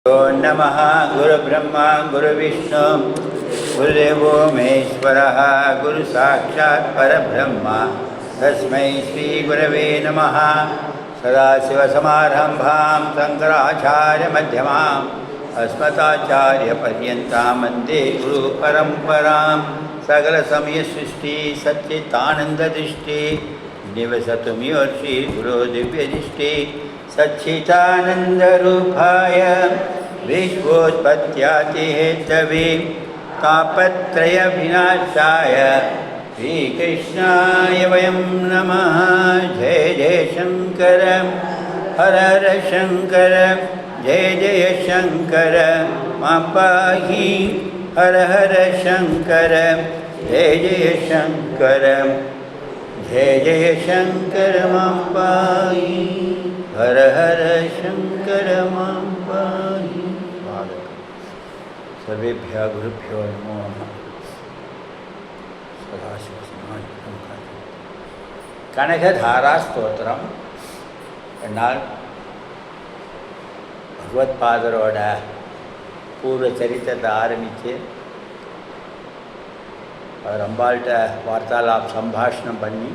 नमः गुरुब्रह्मा गुरुविष्णु गुरुदेवो महेश्वरः गुरुसाक्षात् परब्रह्म तस्मै श्रीगुरवे नमः। सदाशिवसमारम्भां शङ्कराचार्यमध्यमाम् अस्मदाचार्यपर्यन्तां वन्दे गुरुपरम्परां। सकलसमयसृष्टि सच्चिदानन्ददृष्टि निवसतु मियोर्षि गुरो दिव्यदृष्टि सच्चिदानन्दरूपाय विश्वोत्पत्त्यादिहेतवे तापत्रयविनाशाय श्रीकृष्णाय वयं नमः। जय जय शङ्कर हर हर शङ्कर जय जय शङ्कर मां पाहि हर हर शङ्कर जय जय शङ्कर जय जय शङ्कर मां पाहि हर हर शङ्कर मां पाहि। सर्वेभ्यः गुरुभ्यो नमो नमः। सदाशिवसमारम्भां கனகதாரா ஸ்தோத்திரம் என்னால் பகவத்பாதரோட பூர்வ சரித்திரத்தை ஆரம்பித்து அவர் அம்பாள்கிட்ட வார்த்தாலாப் சம்பாஷணம் பண்ணி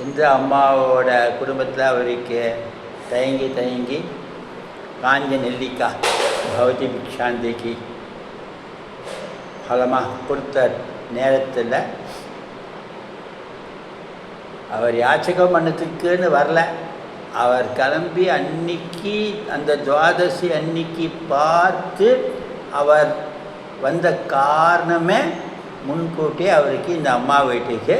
இந்த அம்மாவோட குடும்பத்தில் அவருக்கு தயங்கி காஞ்ச நெல்லிக்காய் பகவதி பிக்ஷாந்திக்கு பலமாக கொடுத்த நேரத்தில் அவர் யாச்சகம் பண்ணத்துக்குன்னு வரல. அவர் கிளம்பி அன்னைக்கு அந்த துவாதசி அன்னைக்கு பார்த்து அவர் வந்த காரணமே முன்கூட்டியே அவருக்கு இந்த அம்மா வீட்டுக்கு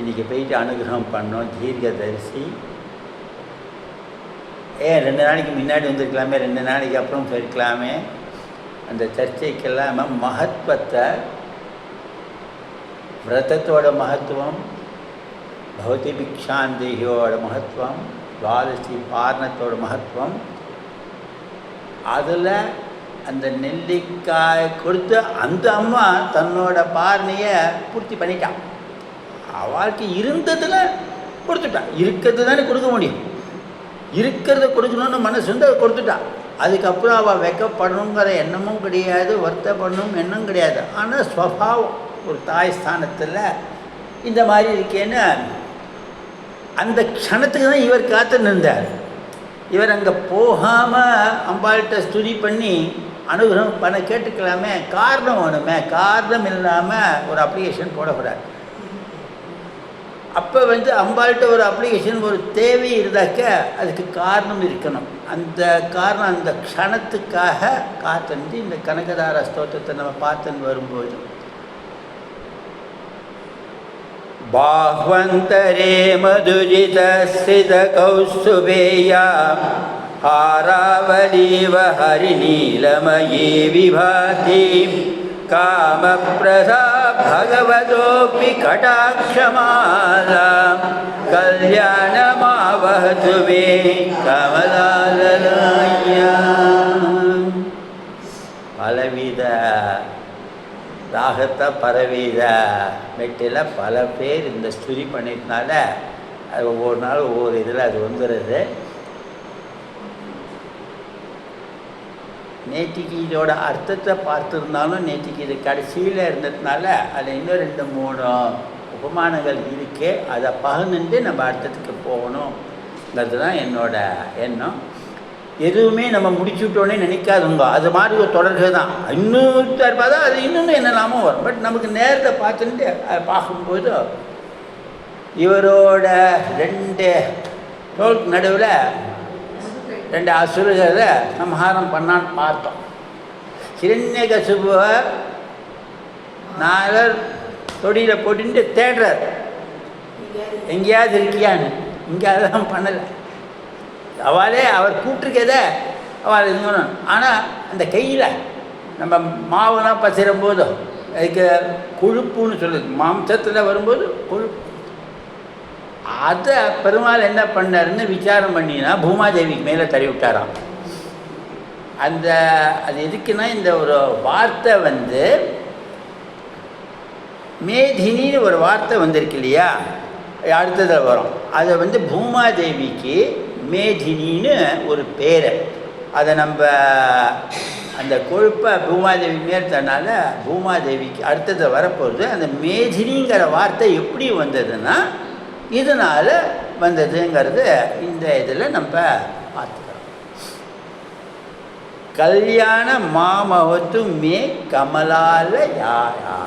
இன்றைக்கி போயிட்டு அனுகிரகம் பண்ணோம். தீர்க்கதரிசி 2 நாளைக்கு முன்னாடி வந்திருக்கலாமே, 2 நாளைக்கு அப்புறம் போயிருக்கலாமே. அந்த சர்ச்சைக்கெல்லாம் மகத்துவத்தை, விரதத்தோட மகத்துவம், பகவதி பிக்ஷாந்தியோட மகத்துவம், துவாதசி பாரணத்தோட மகத்துவம், அதில் அந்த நெல்லிக்காய் கொடுத்து அந்த அம்மா தன்னோட பாரணையை பூர்த்தி பண்ணிட்டான். அவளுக்கு இருந்ததில் கொடுத்துட்டான். இருக்கிறது தானே கொடுக்க முடியும். இருக்கிறத கொடுக்கணும்னு மனசு வந்து அதை கொடுத்துட்டான். அதுக்கப்புறம் அவள் வெக்கப்படணுங்கிற எண்ணமும் கிடையாது, வருத்தப்படணும் எண்ணம் கிடையாது. ஆனால் ஸ்வபாவம் ஒரு தாய் ஸ்தானத்தில் இந்த மாதிரி இருக்கேன்னு அந்த க்ஷணத்துக்கு தான் இவர் காத்து நின்றார். இவர் அங்கே போகாமல் அம்பாள்கிட்ட ஸ்துதி பண்ணி அனுகிரகம் பண்ண கேட்டுக்கலாமே, காரணம் வேணுமே. காரணம் இல்லாமல் ஒரு அப்ளிகேஷன் போடக்கூடாது. அப்போ அம்பாள்கிட்ட ஒரு அப்ளிகேஷன் ஒரு தேவை இருந்தாக்க அதுக்கு காரணம் இருக்கணும். அந்த காரணம் அந்த க்ஷணத்துக்காக காத்தந்து இந்த கனகதார ஸ்தோத்திரத்தை நம்ம பார்த்துன்னு வரும்போது பாஹ்வந்தரே மதுஜித ஸ்ரித கௌஸ்துபேயா हारावलीव हरिनीलमयी विभाति कामप्रदा भगवतोऽपि कटाक्षमाला कल्याणमावहतु मे कमलालया. பலவித ராகத்தை பலவித மெட்டில் பல பேர் இந்த ஸ்துதி பண்ணிட்டனால அது ஒவ்வொரு நாள் ஒவ்வொரு இதில் அது வந்துடுது. நேற்றுக்கு இதோட அர்த்தத்தை பார்த்துருந்தாலும் நேற்றுக்கு இது கடைசியில் இருந்ததுனால அதில் இன்னும் 2-3 உபமானங்கள் இருக்கே, அதை பகிர்ந்துட்டு நம்ம அர்த்தத்துக்கு போகணுங்கிறது தான் என்னோட எண்ணம். எதுவுமே நம்ம முடிச்சுட்டோன்னே நினைக்காதுங்க. அது மாதிரி ஒரு தொடர்கள் தான். இன்னும் பார்த்தா அது இன்னொன்று என்னெல்லாமோ வரும். பட் நமக்கு நேரத்தை பார்த்துட்டு அதை பார்க்கும்போது இவரோட 2 தோளுக்கு நடுவில் 2 அசுரர்களை சம்ஹாரம் பண்ணான்னு பார்த்தோம். ஹிரண்யகசிபுவை 4 தொடியில் போட்டுட்டு தேடுறார், எங்கேயாவது இருக்கியான்னு. இங்கே அதெல்லாம் பண்ணலை. அவளே அவர் கூப்பிட்டுருக்கத அவள் இருக்கணும். ஆனால் அந்த கையில் நம்ம மாவுலாம் பசிரும் போதோ அதுக்கு கொழுப்புன்னு சொல்லுது, மாம்சத்தில் வரும்போது கொழுப்பு. அதை பெருமாள் என்ன பண்ணாருன்னு விசாரம் பண்ணினா பூமாதேவிக்கு மேலே தள்ளி விட்டாராம். அது எதுக்குன்னா இந்த ஒரு வார்த்தை மேதினின்னு ஒரு வார்த்தை வந்திருக்கு இல்லையா, அடுத்ததில் வரும். அதை வந்து பூமாதேவிக்கு மேதினின்னு ஒரு பேர். அதை நம்ம அந்த கொழுப்பை பூமாதேவி மேற்தனால பூமாதேவிக்கு அடுத்தது வரப்போகுது. அந்த மேதினிங்கிற வார்த்தை எப்படி வந்ததுன்னா இதனால் வந்ததுங்கிறது இந்த இதில் நம்ம பார்த்துக்கிறோம். கல்யாண மாமவத்து மே கமலால யாயா.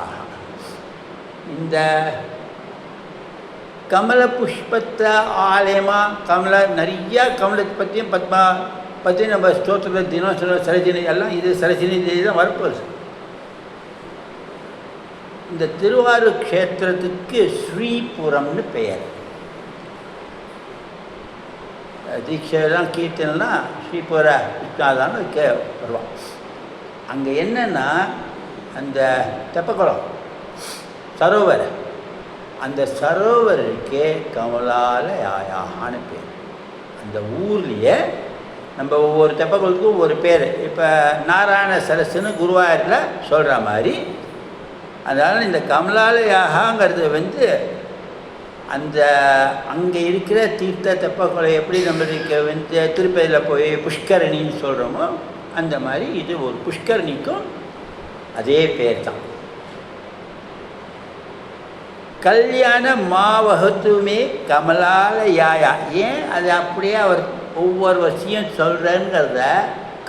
இந்த கமல புஷ்பத்தை ஆலயமாக கமல நிறையா கமலத்தை பற்றியும் பத்மா பற்றி நம்ம ஸ்தோத்திரத்தில் தினம் சொல்ல சரஜினி எல்லாம் இது சரஜினி தேதி தான் வரப்போகுது. இந்த திருவாரூர் க்ஷேத்திரத்துக்கு ஸ்ரீபுரம்னு பெயர். தீட்சையெல்லாம் கீர்த்தனா ஸ்ரீபுர விஷ்ணாதான்னு வருவான். அங்கே என்னென்னா அந்த தெப்பக்குளம் சரோவர், அந்த சரோவருக்கு கமலால யாயான்னு பேர். அந்த ஊர்லேயே நம்ம ஒவ்வொரு தெப்பக்குளத்துக்கும் ஒவ்வொரு பேர். இப்போ நாராயண சரஸ்ன்னு குருவாயூரில் சொல்கிற மாதிரி அதனால் இந்த கமலால யாகாங்கிறது வந்து அந்த அங்கே இருக்கிற தீர்த்த தெப்பக்குளை எப்படி நம்மளுக்கு வந்து திருப்பதியில் போய் புஷ்கரணின்னு சொல்கிறோமோ அந்த மாதிரி இது ஒரு புஷ்கரணிக்கும் அதே பேர் தான். கல்யாண மாவகத்துமே கமலால யாயா. ஏன் அது அப்படியே அவர் ஒவ்வொரு வருஷம் சொல்கிறேங்கிறத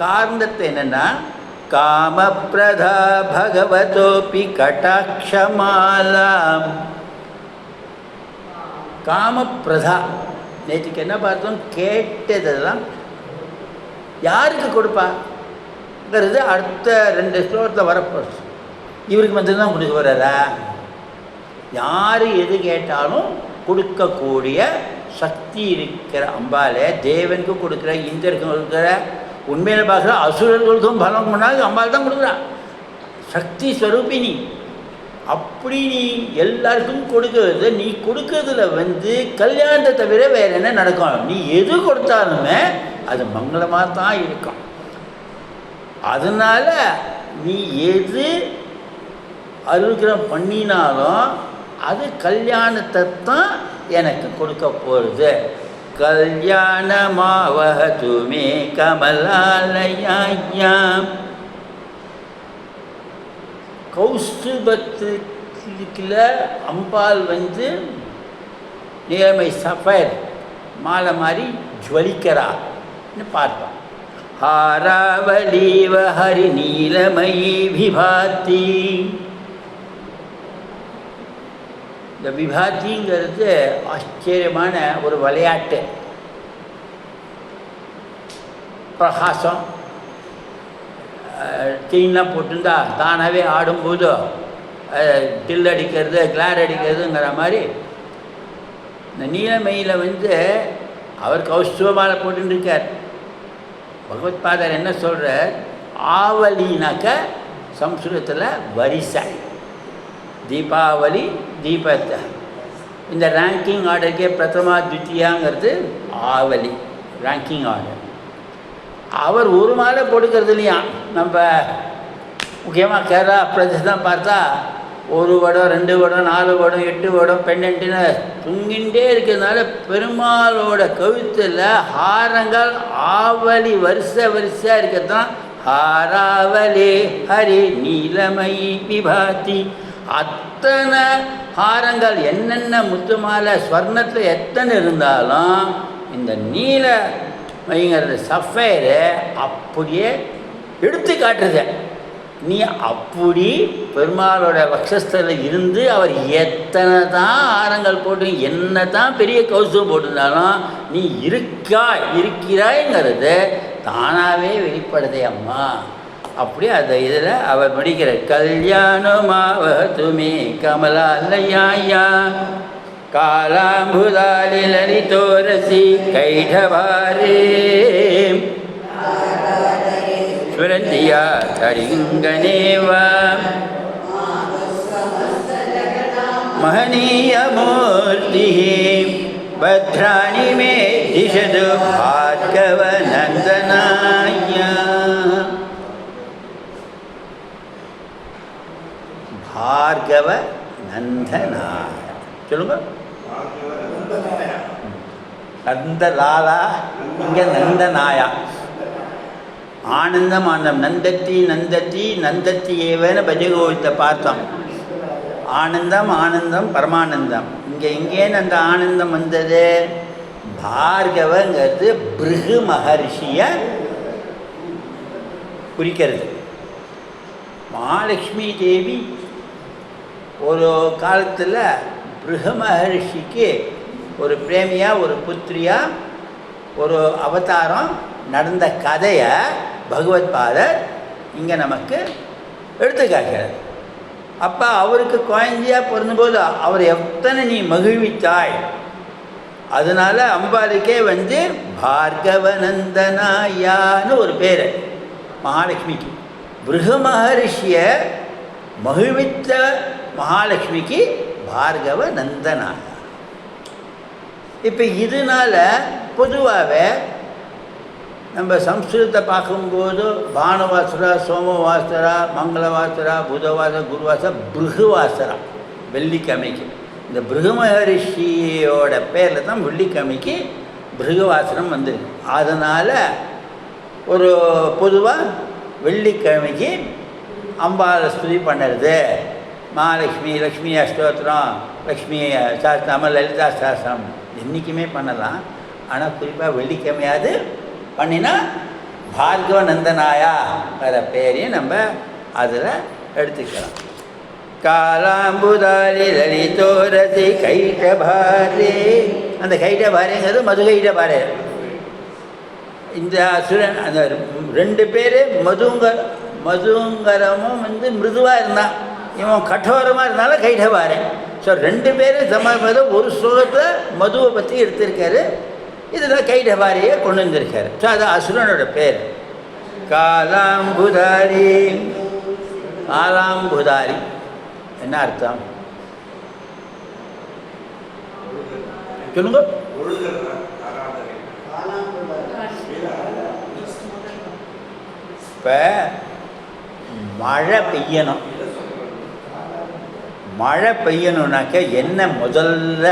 காரணத்தை என்னென்னா காமப்பிரதா பகவதோபி கட்டாட்சமாலாம். காமப்பிரதா நேற்றுக்கு என்ன பார்த்தோம், கேட்டதெல்லாம் யாருக்கு கொடுப்பாங்கிறது அடுத்த 2 ஸ்லோகத்தில் வரப்போகுது. இவருக்கு மட்டும்தான் கொடுக்க வர்றதா? யார் எது கேட்டாலும் கொடுக்கக்கூடிய சக்தி இருக்கிற அம்பாலே தேவனுக்கும் கொடுக்குற, இந்திரனுக்கும் கொடுக்குற, உண்மையில் பார்க்குற அசுரர்களுக்கும் பலம் பண்ணாது அம்பாள் தான் கொடுக்குறா. சக்தி ஸ்வரூபினி. அப்படி நீ எல்லாருக்கும் கொடுக்கறது, நீ கொடுக்கறதுல வந்து கல்யாணத்தை தவிர வேறு என்ன நடக்கும்? நீ எது கொடுத்தாலுமே அது மங்களமாக தான் இருக்கும். அதனால் நீ எது அனுகிரகம் பண்ணினாலும் அது கல்யாணத்தை தான் எனக்கு கொடுக்க போகிறது. கல்யாணமாவஹதுமே கமலாலயாயாம். கௌஸ்துபத்தில் அம்பாள் வந்து நேர்மை சஃபர் மாலை மாதிரி ஜுவலிக்கிறான்னு பார்த்தோம். ஹாராவலீவ ஹரி நீலமயி விபாத்தி. இந்த விபாத்திங்கிறது ஆச்சரியமான ஒரு விளையாட்டு. பிரகாசம் செயின்லாம் போட்டுருந்தா தானாகவே ஆடும்போது டில் அடிக்கிறது கிளார் அடிக்கிறதுங்கிற மாதிரி இந்த நீலமயில வந்து அவர் கௌஸ்துவமாலை போட்டுருக்கார். பகவத் பாதர் என்ன சொல்கிறார், ஆவலினாக்க சம்ஸ்கிருதத்தில் வரிசை. தீபாவளி தீபத்தை இந்த ரேங்கிங் ஆர்டருக்கே பிரதமா துத்தியாங்கிறது ஆவலி ரேங்கிங் ஆர்டர். அவர் ஒரு மாலை போட்டுக்கிறது இல்லையா. நம்ம முக்கியமாக கேரளா பிரதேசம் பார்த்தா 1 வடம் 2 வடம் 4 வடம் 8 வடம் பெண்ணென்ட்டுன்னு துங்கின்றே இருக்கிறதுனால பெருமாளோட கழுத்தில் ஹாரங்கள் ஆவலி வரிசையாக இருக்கிறதான் ஹாராவலே ஹரி நீலமயி விபாத்தி. அத்தனை ஹாரங்கள் என்னென்ன முத்து மாலை ஸ்வர்ணத்தில் எத்தனை இருந்தாலும் இந்த நீலமயிங்கிறது சஃபைரு அப்படியே எடுத்து காட்டுறது. நீ அப்படி பெருமாளோட வக்ஷஸ்தலில் இருந்து அவர் எத்தனை தான் ஆரங்கள் போட்டு என்ன தான் பெரிய கௌசம் போட்டிருந்தாலும் நீ இருக்கிறாய்ங்கிறது தானாகவே வெளிப்படுதே அம்மா. அப்படி அந்த இதில் அவர் முடிக்கிற கல்யாணமாவஹதுமே கமலாலயாயா காலாம்புதாலி லலிதோரசி கைடவாரே சுரந்தியா தரிங்கனேவா மகனீயமூர்த்தி பத்ராணி மே திஷது பார்கவ நந்தனாயா. பார்கவ நந்தனாய சொல்லுங்க. நந்த லாலா, இங்கே நந்த நாயா. ஆனந்தம் ஆனந்தம், நந்தத்தி நந்தத்தி நந்தத்தி ஏவன பஜகோவித்தை பார்த்தோம். ஆனந்தம் ஆனந்தம் பரமானந்தம். இங்கே எங்கேன்னு அந்த ஆனந்தம் வந்தது? பார்கவங்கிறது பிருகு மகர்ஷியை குறிக்கிறது. மகாலட்சுமி தேவி ஒரு காலத்தில் பிருகு மகர்ஷிக்கு ஒரு பிரேமியாக, ஒரு புத்திரியாக ஒரு அவதாரம் நடந்த கதையை பகவத்பாதர் இங்கே நமக்கு எடுத்துக்காட்டுறார். அப்போ அவருக்கு குழந்தையாக பிறந்தபோது அவர் எத்தனை நீ மகிழ்வித்தாய். அதனால் அம்பாளுக்கே பார்கவநந்தனாயான்னு ஒரு பேர் மகாலட்சுமிக்கு. பிருகு மகர்ஷியை மகிழ்வித்த மகாலட்சுமிக்கு பார்கவ நந்தனாயா. இப்போ இதனால் பொதுவாகவே நம்ம சம்ஸ்கிருதத்தை பார்க்கும்போது பானுவாசரா, சோமவாசரா, மங்களவாசரா, புதவாசரா, குருவாசரா, பிருகுவாசரா வெள்ளிக்கிழமைக்கு. இந்த பிருகு மகரிஷியோட பேரில் தான் வெள்ளிக்கிழமைக்கு பிருகுவாசனம் வந்திருக்கு. அதனால் ஒரு பொதுவாக வெள்ளிக்கிழமைக்கு அம்பாளை ஸ்துதி பண்ணுறது, மகாலட்சுமி, லக்ஷ்மி அஷ்டோத்திரம், லக்ஷ்மி சாஸ்திரம், லலிதா சாஸ்திரம் என்றைக்குமே பண்ணலாம். ஆனால் குறிப்பாக வெள்ளிக்கிழமையாவது பண்ணினா பார்கவ நந்தனாயா வேறு பேரையும் நம்ம அதில் எடுத்துக்கலாம். காலாம்புதாரி லலிதோரதி கைட்டபாரே. அந்த கைட்டபாரேங்கிறது மதுகைட்டபாரே. இந்த அசுரன் அந்த ரெண்டு பேர் மதுங்கரமும் மிருதுவாக இருந்தான், இவன் கட்டோரமாக இருந்தாலும் கைட்டபாரேன். ஸோ ரெண்டு பேரும் சமாளிப்பது ஒரு ஸ்லோகத்தில் மதுவை பற்றி எடுத்திருக்காரு. இதில் கைட்டபாரியை கொண்டு வந்திருக்காரு. ஸோ அது அசுரனோட பேர். காலாம்புதாரி. காலாம்புதாரி என்ன அர்த்தம் சொல்லுங்க? இப்போ மழை பெய்யணும். மழை பெய்யணுன்னாக்க என்ன முதல்ல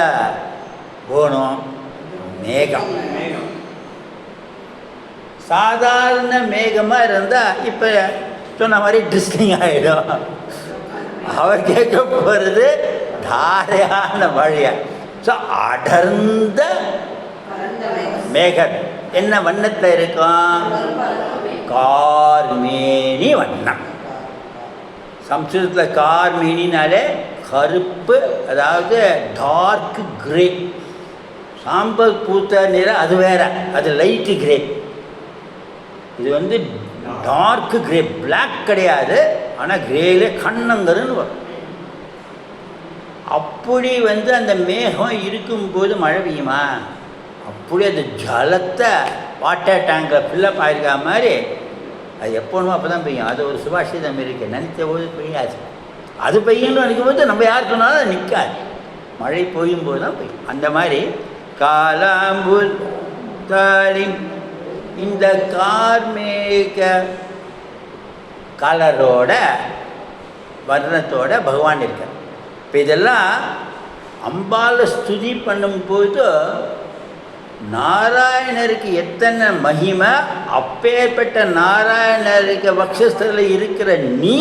போகணும்? மேகம். சாதாரண மேகமாக இருந்தால் இப்போ சொன்ன மாதிரி ட்ரிஸ்லிங் ஆகிடும். அவர் கேட்க போகிறது தாரையான மழையா. ஸோ அடர்ந்த மேகம் என்ன வண்ணத்தில் இருக்கும்? கார்மேனி வண்ணம். சம்ஸ்கிருதத்தில் கார்மேனினாலே கருப்பு, அதாவது டார்க் கிரே. சாம்பல் பூத்த நிறம் அது வேற, அது லைட்டு கிரே. இது டார்க் கிரே, பிளாக் கிடையாது, ஆனால் கிரேலே கண்ணங்கருன்னு வரும். அப்படி அந்த மேகம் இருக்கும்போது மழை பெய்யுமா? அப்படி அந்த ஜலத்தை வாட்டர் டேங்கில் ஃபில்லப் ஆகிருக்கா மாதிரி அது எப்போனுமோ அப்போ தான் பெய்யும். அது ஒரு சுபாஷிதம் இருக்குது. நினைத்த போது பெய்யாது, அது பெய்யணும்னு நினைக்கும் போது நம்ம யார் சொன்னாலும் அது நிற்காது. மழை பெய்யும் போது தான் பெய்யும். அந்த மாதிரி காலாம்புதாரி இந்த கார்மேக கலரோட வர்ணத்தோட பகவான் இருக்கார். இப்போ இதெல்லாம் அம்பாளை ஸ்துதி பண்ணும்போது நாராயணருக்கு எத்தனை மகிமை, அப்பேற்பட்ட நாராயணருக்கு வக்ஷஸ்தலில் இருக்கிற நீ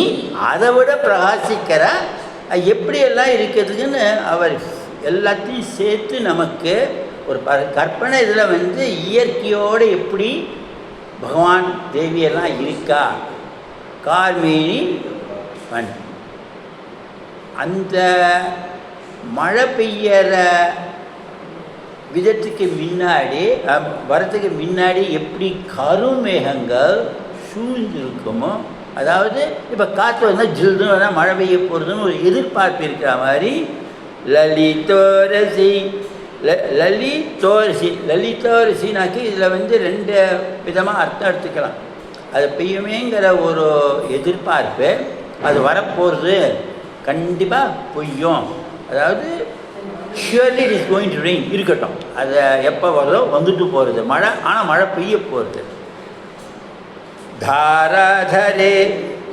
அதை விட பிரகாசிக்கிற எப்படியெல்லாம் இருக்கிறதுக்குன்னு அவர் எல்லாத்தையும் சேர்த்து நமக்கு ஒரு கற்பனை இதில் இயற்கையோடு எப்படி பகவான் தேவியெல்லாம் இருக்கா. கார்மேனி அந்த மழை பெய்யற விதத்துக்கு முன்னாடி வரத்துக்கு முன்னாடி எப்படி கருமேகங்கள் சூழ்ந்திருக்குமோ, அதாவது இப்போ காற்று வந்தால் ஜில்துன்னு வந்தால் மழை பெய்ய போகிறதுன்னு ஒரு எதிர்பார்ப்பு இருக்கிற மாதிரி லலிதோரசி லலிதோரசினாக்கி இதில் ரெண்டு விதமாக அர்த்தம் எடுத்துக்கலாம். அது பெய்யுமேங்கிற ஒரு எதிர்பார்ப்பு, அது வரப்போகிறது கண்டிப்பாக பொய்யும், அதாவது surely it is going to rain இருக்கட்டும், அது எப்போ வருதோ வந்துட்டு போகிறது மழை, ஆனால் மழை பெய்ய போகிறது. தாராதரே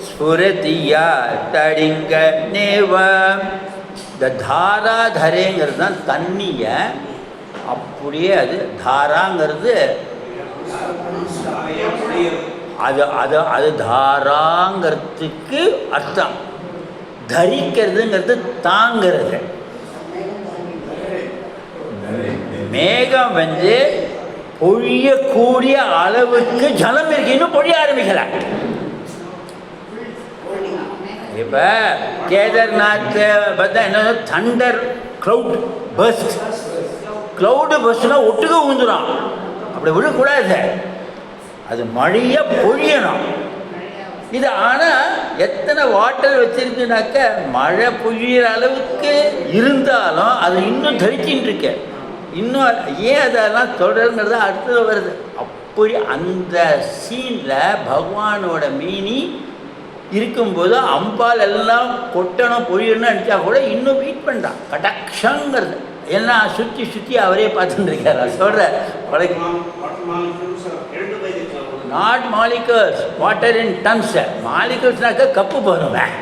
ஸ்புரதியா தடிங்க நேவ. இந்த தாராதரேங்கிறது தான் தண்ணியை அப்படியே அது தாராங்கிறது அது அது அது தாராங்கிறதுக்கு அர்த்தம். தரிக்கிறதுங்கிறது தாங்கிறது. மேகம் வந்து பொழியக்கூடிய அளவுக்கு ஜலம் இருக்கு, இன்னும் பொழிய ஆரம்பிக்கல. இப்போ கேதார்நாத் பார்த்தா என்ன, தண்டர் க்ளவுட் பஸ்ட். க்ளவுடு பஸ்ட்னா ஒட்டுக்க விழுந்துடும், அப்படி விழக்கூடாது, அது மழையை பொழியணும். இது ஆனால் எத்தனை வாட்டர் வச்சிருக்குனாக்க மழை பொழியிற அளவுக்கு இருந்தாலும் அது இன்னும் தரிச்சின்னு இருக்கு. இன்னும் ஏன் அதெல்லாம் தொடருங்கிறது அடுத்தது வருது. அப்படி அந்த சீனில் பகவானோட மீனி இருக்கும்போது அம்பால் எல்லாம் கொட்டணும் பொழியணும்னு நினச்சா கூட இன்னும் வெயிட் பண்ணுறான். கடாட்சங்கிறது ஏன்னா சுற்றி சுற்றி அவரே பார்த்துட்டு இருக்கார். சொல்கிற not molecules, water in tons. மாலிகல்ஸ்னாக்க கப்பு போடுவேன்.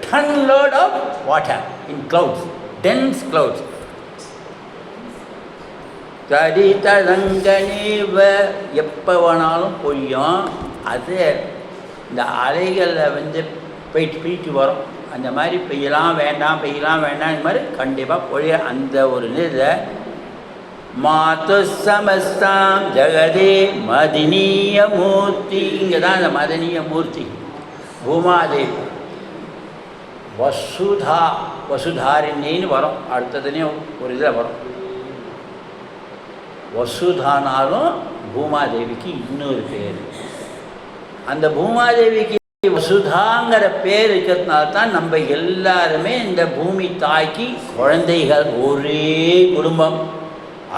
Ton load of water in clouds, dense clouds. தடிதங்கனீவ எப்போ வேணாலும் பொய்யும். அது இந்த அலைகளில் வந்து போயிட்டு வரும். அந்த மாதிரி பெய்யலாம் வேண்டாம், பெய்யலாம் வேண்டாம், இந்த மாதிரி கண்டிப்பாக பொழிய அந்த ஒரு இதில் மாத்து சமஸ்தாம் ஜெகதே மதினிய மூர்த்தி. இங்கே தான் அந்த மதனிய மூர்த்தி பூமாதேவி. வசுதா வசுதாரிணின்னு வரும், அடுத்ததுலேயும் ஒரு இதில் வரும். வசுதானாலும் பூமாதேவிக்கு இன்னொரு பேர். அந்த பூமாதேவிக்கு வசுதாங்கிற பேர் இருக்கிறதுனால தான் நம்ம எல்லாருமே இந்த பூமி தாய்க்கு குழந்தைகள், ஒரே குடும்பம்.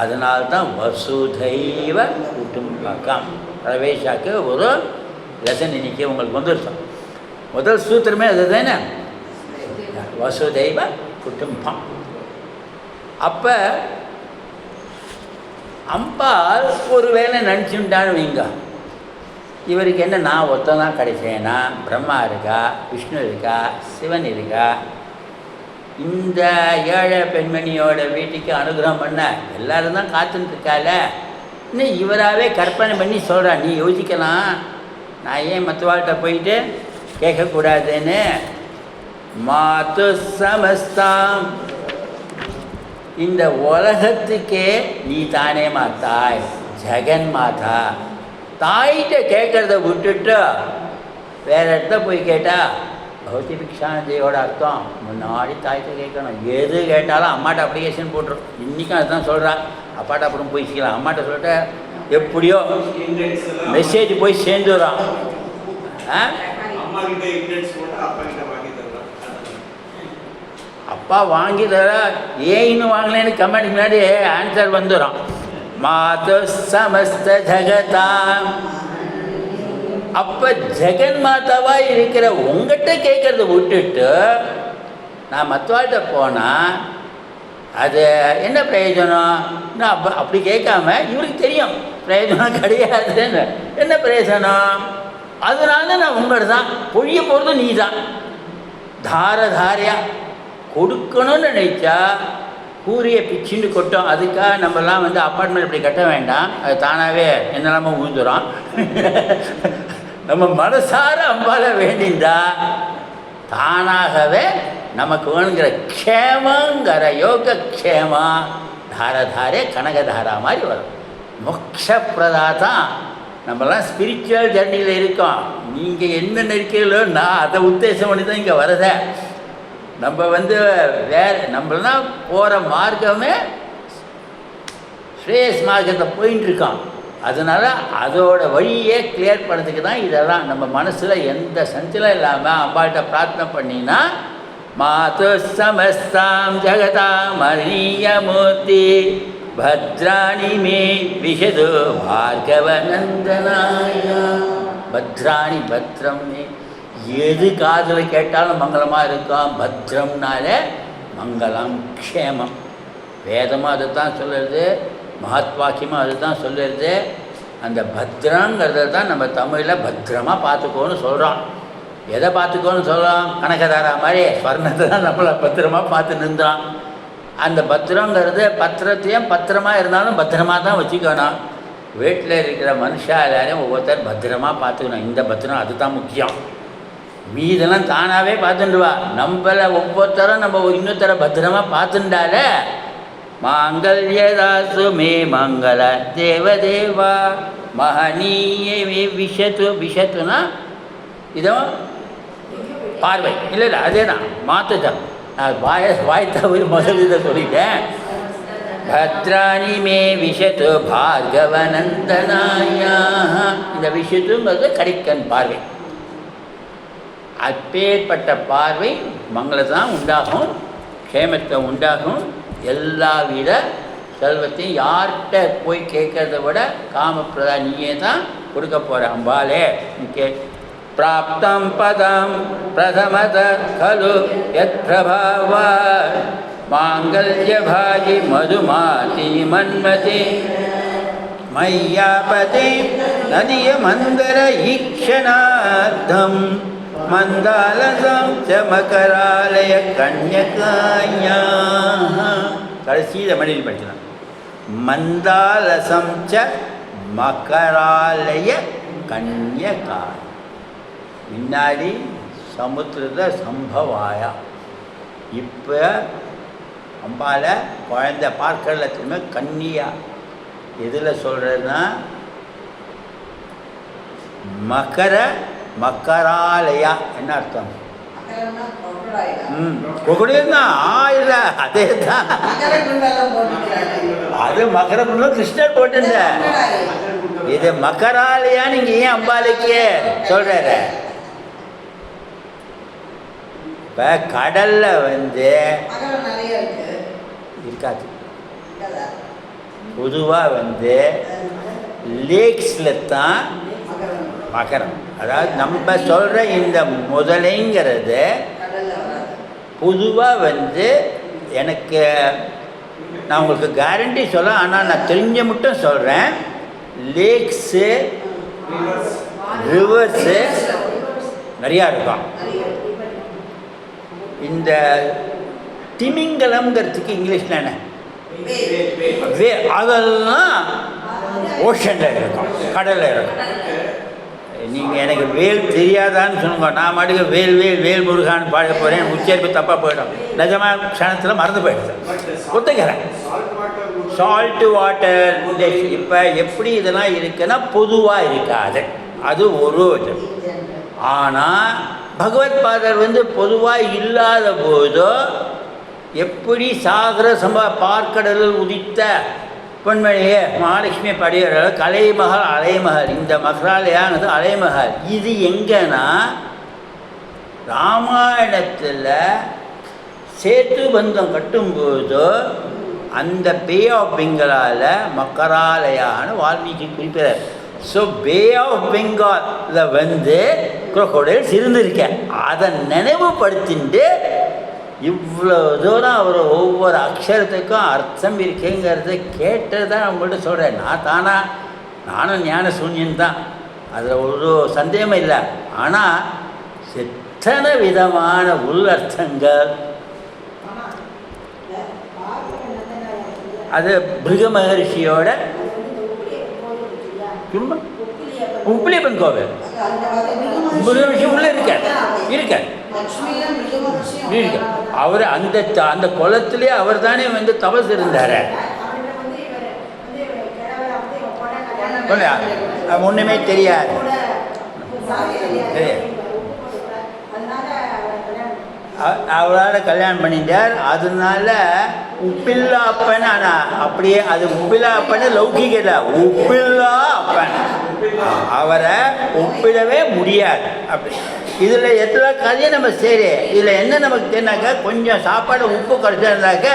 அதனால்தான் வசுதைவ குடும்பகம். பிரவேசாக்கு ஒரு லெசன் இன்னைக்கு உங்களுக்கு வந்துருச்சோம். முதல் சூத்திரமே அது தானே, வசுதைவ குடும்பம். அப்போ அம்பாள் ஒரு வேலை நினச்சுட்டான்னு வைங்க, இவருக்கு என்ன நான் ஒருத்தன் தான் கிடைச்சேன்னா, பிரம்மா இருக்கா, விஷ்ணு இருக்கா, சிவன் இருக்கா, இந்த ஏழை பெண்மணியோட வீட்டுக்கு அனுகிரகம் பண்ண எல்லாரும் தான் காத்துட்டு இருக்கால, இன்னும் இவராகவே கற்பனை பண்ணி சொல்கிறா. நீ யோசிக்கலாம், நான் ஏன் மற்றவாழ்கிட்ட போயிட்டு கேட்கக்கூடாதுன்னு. மாத்து சமஸ்தாம், இந்த உலகத்துக்கே நீ தானே தாய், ஜெகன் மாதா. தாயிட்ட கேட்குறத விட்டுட்டு வேறு இடத்த போய் கேட்டால் பௌத்தி பிக்ஷாந்தியோட அர்த்தம் முன்னாடி தாய்கிட்ட கேட்கணும். எது கேட்டாலும் அம்மாட்ட அப்ளிகேஷன் போட்டுரும். இன்றைக்கும் அதுதான் சொல்கிறான். அப்பாட்ட அப்புறம் போய்ச்சிக்கலாம், அம்மாட்ட சொல்லிட்டு எப்படியோ மெசேஜ் போய் சேர்ந்துடும். அப்பா வாங்கி தர, ஏன் இன்னும் வாங்கலேன்னு கமெண்ட் முன்னாடி ஆன்சர் வந்துடும். மாது சமஸ்த ஜகதாம். அப்போ ஜெகன் மாதாவாக இருக்கிற உங்கள்கிட்ட கேட்குறத விட்டுட்டு நான் மற்றவாழ்கிட்ட போனால் அது என்ன பிரயோஜனம்? நான் அப்படி கேட்காம இவருக்கு தெரியும் பிரயோஜனம் கிடையாதுன்னு. என்ன பிரயோஜனம்? அதனால நான் உங்கள்கிட்ட தான் பொழிய போகிறது. நீ தான் தாரையாக கொடுக்கணும்னு நினைச்சா கூறிய பிச்சுன்னு கொட்டும். அதுக்காக நம்மலாம் வந்து அப்பார்ட்மெண்ட் இப்படி கட்ட வேண்டாம், அது தானாகவே என்னெல்லாமோ ஊந்துடும். நம்ம மனசார அம்பால வேண்டிந்தா தானாகவே நமக்கு வேணுங்கிற க்ஷேமங்கிற யோக க்ஷேமா தாரதாரே கனகதாரா மாதிரி வரும். மோட்சப்பிரதாதான். நம்மலாம் ஸ்பிரிச்சுவல் ஜர்னியில் இருக்கோம். நீங்கள் என்ன இருக்கீங்களோ நான் அதை உத்தேசம் பண்ணி தான் இங்கே வரத. நம்ம வந்து வேறு நம்மளாம் போகிற மார்க்கமே ஸ்ரேயஸ் மார்க்கத்தை போயின்னு இருக்கோம். அதனால் அதோட வழியே கிளியர் பண்ணுறதுக்கு தான் இதெல்லாம். நம்ம மனசில் எந்த சஞ்சலம் இல்லாமல் அம்பாள்கிட்ட பிரார்த்தனை பண்ணினா மாது சமஸ்தாம் ஜகதாம் மரணீயமூர்த்தி பத்ராணி மே விஷது பார்கவநந்தனாய. பத்ராணி பத்ரம் மே, எது காதில் கேட்டாலும் மங்களமாக இருக்கும். பத்ரம்னாலே மங்களம் க்ஷேமம். வேதமாக அதை தான் சொல்லுறது, மகத்வாக்கியமாக அது தான் சொல்லுறது. அந்த பத்ரங்கிறத தான் நம்ம தமிழில் பத்திரமாக பார்த்துக்கோன்னு சொல்கிறோம். எதை பார்த்துக்கோன்னு சொல்கிறோம்? கனகதாரா மாதிரி ஸ்வர்ணத்தை தான் நம்மளை பத்திரமாக பார்த்து நின்றான். அந்த பத்திரங்கிறது பத்திரத்தையும் பத்திரமா இருந்தாலும் பத்திரமா தான் வச்சுக்கணும். வீட்டில் இருக்கிற மனுஷா எல்லாரையும் ஒவ்வொருத்தர் பத்திரமா பார்த்துக்கணும். இந்த பத்திரம் அதுதான் முக்கியம். மீதெல்லாம் தானாகவே பார்த்துட்டுவா. நம்மளை ஒவ்வொருத்தரும் நம்ம இன்னொருத்தரை பத்திரமா பார்த்துட்டாலே மாங்கல்யதாசு மே மங்கள தேவதேவா மகனீய விஷத்து. விஷத்துனா இதோ பார்வை இல்லை இல்லை அதே தான் மாற்றுதான். நான் வாய் தவிர முதல் இதை சொல்லிட்டேன். பத்ராணி மே விஷத்து பார்கவநந்தனாயா. இந்த விஷத்துங்கிறது கரிக்கன் பார்வை. அப்பேற்பட்ட பார்வை மங்களத்தான் உண்டாகும், க்ஷேமத்தை உண்டாகும். எல்லா வித செல்வத்தையும் யார்கிட்ட போய் கேட்கறத விட காமப்பிரதா நீயே தான் கொடுக்க போகிற அம்பாலே. கே பிராப்தம் பதம் பிரதமத கலு யத் பிரபாவா மாங்கல்யபாகி மதுமாதி மன்மதி மையாபதி நதிய மந்தர ஈக்ஷணார்த்தம் மந்தாலசம் ச மகராலய கன்யகாயா. கடைசியில் மடியில் படிக்கலாம். மந்தாலசம் ச மகராலய கன்யகா. முன்னாடி சமுத்திரத சம்பவாயா. இப்போ அம்பால குழந்தை பார்க்கறதுல திரும்ப கன்னியா. எதில் சொல்கிறதுனா மக்கராலயா. என்ன அர்த்தம்? கொக்குடியா இல்லை அதே தான். அது மகரகுண்டம் கிருஷ்ணர் போட்டுங்க. இது மக்கராலயா. நீங்கள் ஏன் அம்பாலைக்கு சொல்கிறாரு? இப்போ கடலில் இருக்காது. பொதுவாக லேக்ஸில் தான் மகரம். அதாவது நம்ம சொல்கிற இந்த முதலைங்கிறது பொதுவாக எனக்கு நான் உங்களுக்கு கேரண்டி சொல்ல, ஆனால் நான் தெரிஞ்ச மட்டும் சொல்கிறேன். லேக்ஸு ரிவர்ஸு நிறையா இருக்கும். இந்த திமிங்கலம்ங்கிறதுக்கு இங்கிலீஷில் என்ன? அதெல்லாம் ஓஷனில் இருக்கும், கடலில் இருக்கும். நீங்கள் எனக்கு வேல் தெரியாதான்னு சொல்லுங்க, நான் மாட்டுக்கு வேல் வேல் வேல் முருகான்னு பாட போகிறேன். உச்சரிப்பு தப்பாக போயிடும். நிஜமாக க்ஷணத்தில் மறந்து போயிடுது. ஒத்துக்கிறேன். Salt water. இப்போ எப்படி இதெல்லாம் இருக்குன்னா பொதுவாக இருக்காது. அது ஒரு இது. ஆனால் பகவத் பாதர் பொதுவாக இல்லாத போதோ எப்படி சாகர பார்க்கடலில் உதித்த பொன்மணியே மகாலட்சுமி படிகிற கலைமகள் அலைமகள். இந்த மகராலயானது அலைமகள். இது எங்கன்னா ராமாயணத்தில் சேத்து பந்தம் கட்டும்போதோ அந்த பே ஆஃப் பெங்காலில் மக்கராலயான்னு வால்மீகி குறிப்பிடார். ஸோ பே ஆஃப் பெங்காலில் குரோக்கோடைல்ஸ் இருந்திருக்கேன். அதை நினைவுபடுத்திட்டு இவ்வளோ தூரம் அவர் ஒவ்வொரு அக்ஷரத்துக்கும் அர்த்தம் இருக்குங்கிறத கேட்டது தான் அவங்கள்ட்ட சொல்கிறேன். நானும் ஞான சூன்யன் தான், அதில் ஒரு சந்தேகமும் இல்லை. ஆனால் எத்தனை விதமான உள்ளர்த்தங்கள். அது பிருக மகரிஷியோட உப்பிலியப்பன் கோவில் மகரிஷி உள்ள இருக்க அவர் அந்த குளத்திலே அவர் தானே தபஸ் இருந்தார். ஒன்றுமே தெரியாது. அவரால் கல்யாணம் பண்ணிட்டார். அதனால உப்பில்லா அப்பன். ஆனால் அப்படியே அது உப்பில்லா அப்பன்னு லௌகிக்கல, உப்பில்லா அப்பன். அவரை ஒப்பிடவே முடியாது. அப்படி இதில் எத்தனை கதையை நம்ம சரி. இதில் என்ன நமக்கு தெரினாக்கா, கொஞ்சம் சாப்பாடு உப்பு குறைச்சிருந்தாக்க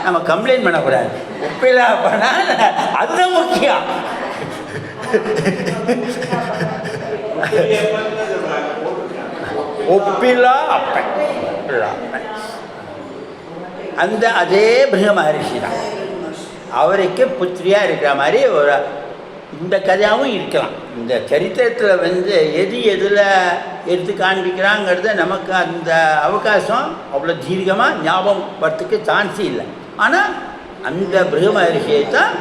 நம்ம கம்ப்ளைண்ட் பண்ணக்கூடாது. உப்பில்லா அப்பனா அதுதான் முக்கியம். ஒப்பில்லா அப்பன். அந்த அதே பிருக மகரிஷி தான். அவருக்கு புத்திரியாக இருக்கிற மாதிரி ஒரு இந்த கதையாகவும் இருக்கலாம். இந்த சரித்திரத்தில் எதில் எடுத்து காண்பிக்கிறாங்கிறத நமக்கு அந்த அவகாசம் அவ்வளோ தீர்க்கமாக ஞாபகம் வரத்துக்கு சான்ஸு இல்லை. ஆனால் அந்த பிருகு மகரிஷியை தான்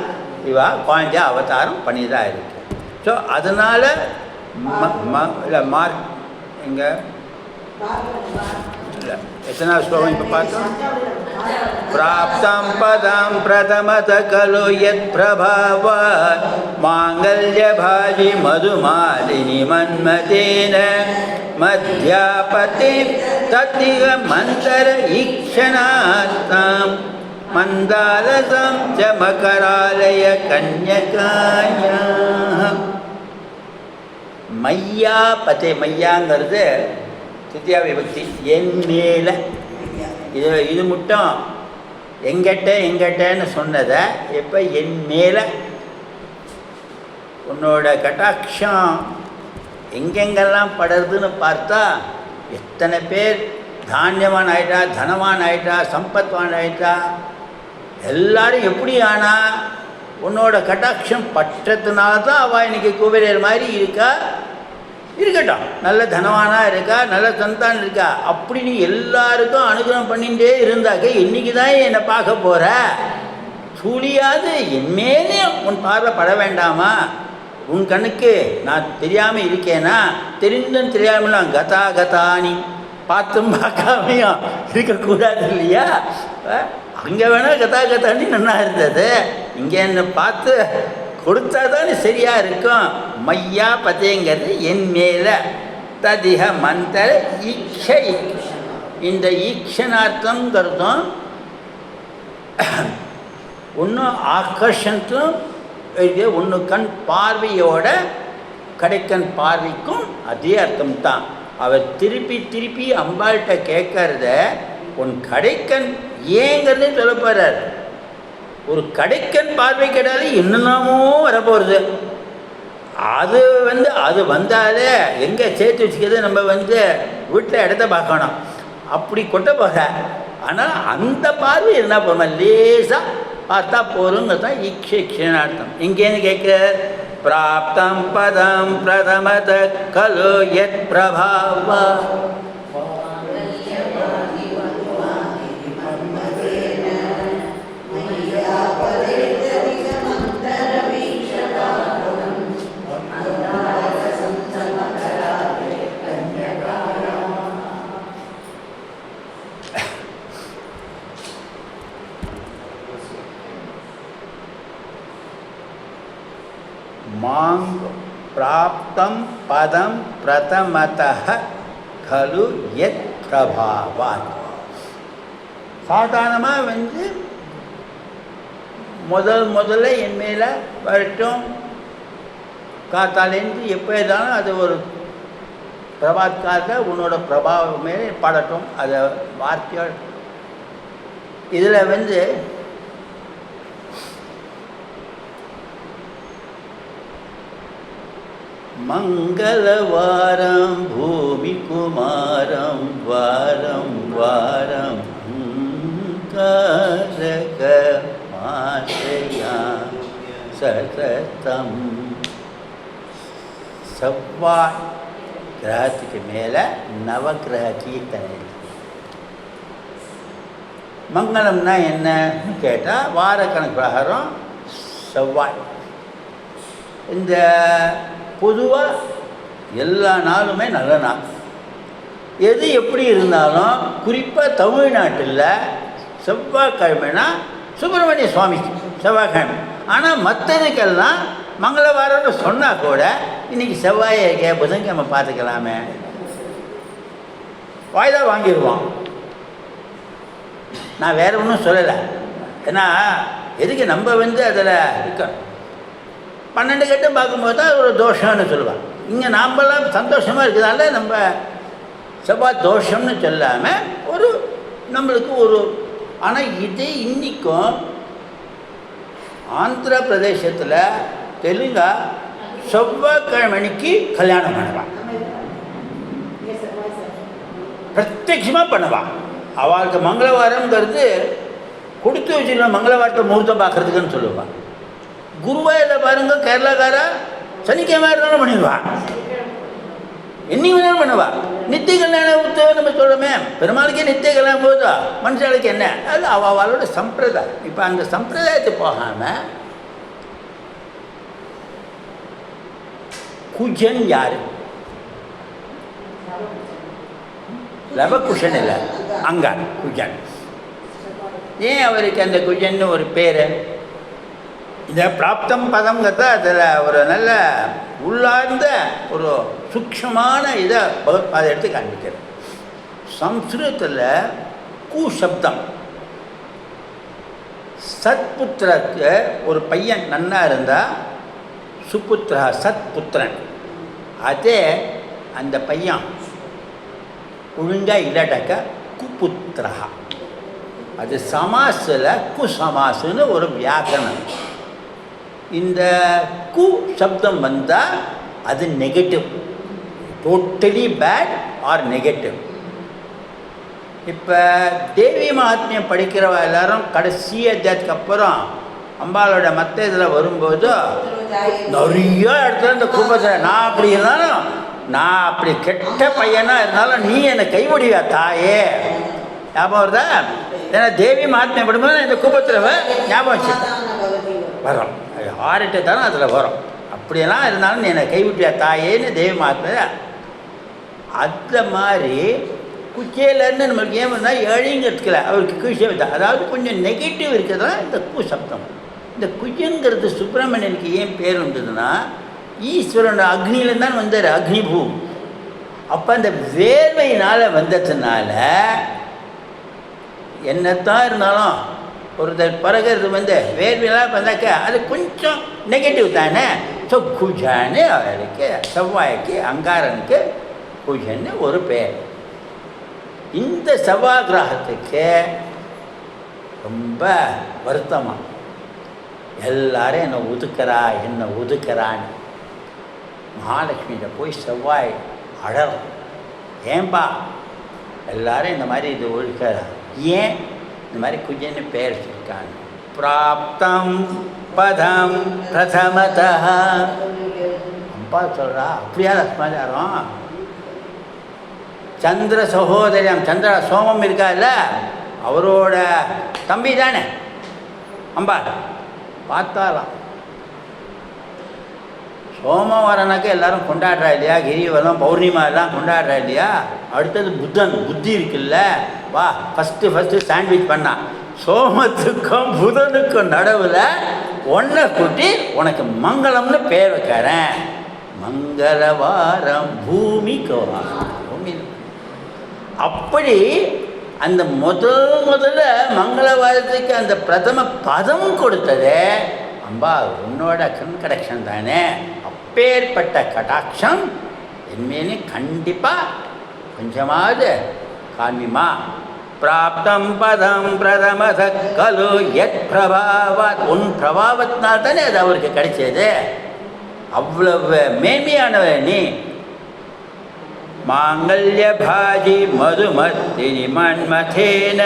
இவா குழந்தைய அவதாரம் பண்ணி தான் இருக்கு. ஸோ அதனால் இல்லை மார்க் எங்கே இல்லை எத்தனாவது ஸ்லோகம் இப்போ பார்த்தோம்? பிராப்தம் பதம் பிரதமத கலு யத் பிரபாவாத் மாங்கல்யபாஜி மதுமாலினி மன்மதேன மத்யாபதி தத்திக மந்தர ஈக்ஷணாத்தாம் மந்தாலசம் ச மகராலய கன்யகாயா. மையா பதே, மையாங்கிறது தித்தியா விபக்தி, என் மேலே. இது மட்டும் எங்கிட்டன்னு சொன்னதை இப்போ என் மேலே உன்னோட கட்டாட்சம் எங்கெங்கெல்லாம் படுறதுன்னு பார்த்தா எத்தனை பேர் தானியவான் ஆகிட்டா, தனவான் ஆகிட்டா, சம்பத்வான் ஆகிட்டா. எல்லாரும் எப்படி ஆனா உன்னோட கட்டாட்சம் பற்றத்தினால தான் அவள் இன்னைக்கு குபேரர் மாதிரி இருக்கா. இருக்கட்டும், நல்ல தனவானாக இருக்கா, நல்ல சந்தானம் இருக்கா. அப்படி நீ எல்லாருக்கும் அனுகிரகம் பண்ணிகிட்டே இருந்தாக்க இன்னைக்கு தான் என்னை பார்க்க போகிற. சூழியாது என்மேலே உன் பார்வை பட வேண்டாமா? உன் கண்ணுக்கு நான் தெரியாமல் இருக்கேனா? தெரிந்தும் தெரியாமலாம் கதா கதானி பார்த்தும் பார்க்காமையும் இருக்கக்கூடாது இல்லையா? அங்கே வேணால் கதா கதானி நல்லா இருந்தது, இங்கே என்னை பார்த்து கொடுத்தா தானே சரியாக இருக்கும். மையா பதேங்கிறது என் மேலே. ததிக மந்தர ஈக்ஷை, இந்த ஈக்ஷனார்த்தங்கிறதும் ஒன்றும் ஆகர்ஷன்ஸும் ஒன்று கண் பார்வையோட கடைக்கண் பார்வைக்கும் அதே அர்த்தம் தான். அவர் திருப்பி திருப்பி அம்பாள்கிட்ட கேட்கறத உன் கடைக்கண் ஏங்கிறது சொல்ல போகிறார். ஒரு கடைக்கண் பார்வை கேட்டாலே என்னென்னமோ வரப்போகிறது. அது அது வந்தாலே எங்கே சேர்த்து வச்சுக்கிறது, நம்ம வீட்டில் இடத்த பார்க்கணும், அப்படி கொட்ட போக. ஆனால் அந்த பார்வை என்ன போகிறோம், லேசாக பார்த்தா போகிறோங்கிறது தான் ஈக்ஷனார்த்தம். எங்கேன்னு கேட்குற பிராப்தம் பதம் பிரதமத கலு யத் பிரபாவா. மாங் பிராப்தம் பதம் பிரதமதः கலு யத் பிரபாவாத். சாதாரணமாக முதல்ல என் மேலே வரட்டும், காத்தாலேருந்து எப்போ ஏதாலும் அது ஒரு பிரபாத் காலத்தில் உன்னோட பிரபாவம் மேலே படட்டும். அதை வார்த்தையோட இதில் மங்களவாரம் பூமி குமாரம் வாரம் வாரம் காரக மாசயா சததம். செவ்வாய் கிரகத்துக்கு மேலே நவகிரக கீர்த்தனை. மங்களம்னா என்னன்னு கேட்டால் வாரக்கணக்கு பிரகாரம் செவ்வாய். இந்த பொதுவாக எல்லா நாளுமே நல்ல நாள். எது எப்படி இருந்தாலும் குறிப்பாக தமிழ்நாட்டில் செவ்வாய்க்கிழமைனா சுப்பிரமணிய சுவாமிக்கு செவ்வாய்க்கிழமை. ஆனால் மற்றதுக்கெல்லாம் மங்களவாரம்னு சொன்னால் கூட இன்றைக்கி செவ்வாயை இருக்கே, புதன்கிழமை பார்த்துக்கலாமே, வாய்தா வாங்கிடுவோம். நான் வேறு ஒன்றும் சொல்லலை. ஏன்னா எதுக்கு நம்ம அதில் இருக்க 12 கட்டம் பார்க்கும்போது தான் ஒரு தோஷம்னு சொல்லுவாங்க. இங்கே நாமெல்லாம் சந்தோஷமாக இருக்கிறதால நம்ம செவ்வாய் தோஷம்னு சொல்லாமல் ஒரு நம்மளுக்கு ஒரு. ஆனால் இதே இன்றைக்கும் ஆந்திர பிரதேசத்தில் தெலுங்கா செவ்வாய்க்கிழமைக்கு கல்யாணம் பண்ணுவான், பிரத்யட்சமாக பண்ணுவான். அவளுக்கு மங்களவாரம்ங்கிறது கொடுத்து வச்சுருவான், மங்களவாரத்தை முகூர்த்தம் பார்க்குறதுக்குன்னு சொல்லுவாள். குருவாயில் பாருங்க, கேரளாக்காரா சனிக்கிழமை இருந்தாலும் பண்ணிடுவான். என்னைக்கு வேணாலும் பண்ணுவா. நித்திய கல்யாணம் உற்சவம் நம்ம சொல்கிறோமே, பெருமாளுக்கே நித்திய கல்யாணம் போதா, மனுஷாளுக்கு என்ன? அது அவளோட சம்பிரதாயம். இப்போ அந்த சம்பிரதாயத்துக்கு போகாமல் குஜன் யாரு? லவகுஷன் இல்லை, அங்கான் குஜன். ஏன் அவருக்கு அந்த குஜன்னு ஒரு பேர்? இந்த பிராப்தம் பதங்கிறத அதில் ஒரு நல்ல உள்ளார்ந்த ஒரு சூக்ஷமான இதை அதை எடுத்து காண்பிக்கிறது. சம்ஸ்கிருதத்தில் கு சப்தம் சத்புத்திரக்கு ஒரு பையன் நன்னா இருந்தால் சுபுத்திரா சத்புத்திரன். அதே அந்த பையன் ஒழுங்காக இல்லாட்டாக்க குபுத்திரா. அது சமாசில் குசமாசுன்னு ஒரு வியாக்கரணம். இந்த கு சப்தம் வந்தால் அது negative, totally bad or negative. இப்போ தேவி மகாத்மியம் படிக்கிறவ எல்லாரும் கடைசி அத்தியாயத்துக்கு அப்புறம் அம்பாளோட மற்ற இதில் வரும்போது நிறைய இடத்துல இந்த குபத்தை நான் அப்படி இருந்தாலும், நான் அப்படி கெட்ட பையனாக இருந்தாலும் நீ என்னை கைவிடுவியா தாயே, ஞாபகம் வருதா? ஏன்னா தேவி மகாத்மியம் படும்போது இந்த குபத்தில் ஞாபகம் வச்சு வரோம், 6-8 தானே அதில் வரும். அப்படியெல்லாம் இருந்தாலும் நீ என்னை கைவிட்டியா தாயேன்னு தேவி மகாத்மிய. அந்த மாதிரி குச்சேலேருந்து நம்மளுக்கு ஏன் வந்தால் ஏழைங்கிறதுக்குல அவருக்கு குஷம் தான், அதாவது கொஞ்சம் நெகட்டிவ் இருக்கிறதா இந்த கு சப்தம். இந்த குஜங்கிறது சுப்பிரமணியனுக்கு ஏன் பேர் வந்ததுன்னா, ஈஸ்வரனோட அக்னியிலேருந்து தான் வந்தார், அக்னிபூ. அப்போ அந்த வேர்வையினால் வந்ததுனால என்னத்தான் இருந்தாலும் ஒருத்தர் பறக்கிறது வேர்வையெல்லாம் வந்தாக்க அது கொஞ்சம் நெகட்டிவ் தானே. ஸோ குஜான்னு அவருக்கு, செவ்வாய்க்கு அங்காரனுக்கு குஜன்னு ஒரு பேர். இந்த செவ்வாய் கிரகத்துக்கு ரொம்ப வருத்தமாக எல்லாரும் என்னை ஒதுக்குறான்னு மகாலட்சுமிகிட்ட போய் செவ்வாய் அழறோம். ஏன்பா எல்லாரும் இந்த மாதிரி இது ஒதுக்குறா, ஏன் இந்த மாதிரி குஜன்னு பேர் வச்சுருக்காங்க? பிராப்தம் பதம் பிரதமதா. அப்பா சொல்கிறா, அப்படியா லக்ஷ்மாச்சாரம்? சந்திர சகோதரியம், சந்திர சோமம் இருக்கா இல்லை, அவரோட தம்பி தானே அம்பா. பார்த்தாலாம் சோமவாரனாக்க எல்லாரும் கொண்டாடுறா இல்லையா, கிரிவலம் பௌர்ணிமா எல்லாம் கொண்டாடுறா இல்லையா. அடுத்தது புத்தன், புத்தி இருக்குல்ல, வா ஃபஸ்ட்டு சாண்ட்விச் பண்ணான். சோமத்துக்கும் புதனுக்கும் நடுவில் ஒன்றை கூட்டி உனக்கு மங்களம்னு பேர் வைக்கிறேன். மங்களவாரம் பூமிக்கு பூமி. அப்படி அந்த முதல்ல மங்களவாரத்துக்கு அந்த பிரதம பதம் கொடுத்தது அம்பா உன்னோட கடாட்சம் தானே. அப்பேற்பட்ட கடாட்சம் என்மேனே கண்டிப்பாக கொஞ்சமாவது காமிமா. பிராப்தம் பதம் பிரதமத கலு எத் பிரபாவத், உன் பிரபாவத்தினால் தானே அது அவருக்கு கிடைச்சது. அவ்வளவு மேன்மையானவ நீ. மாங்கல்ய பாஜி மதுமத்தினி மன்மதேன.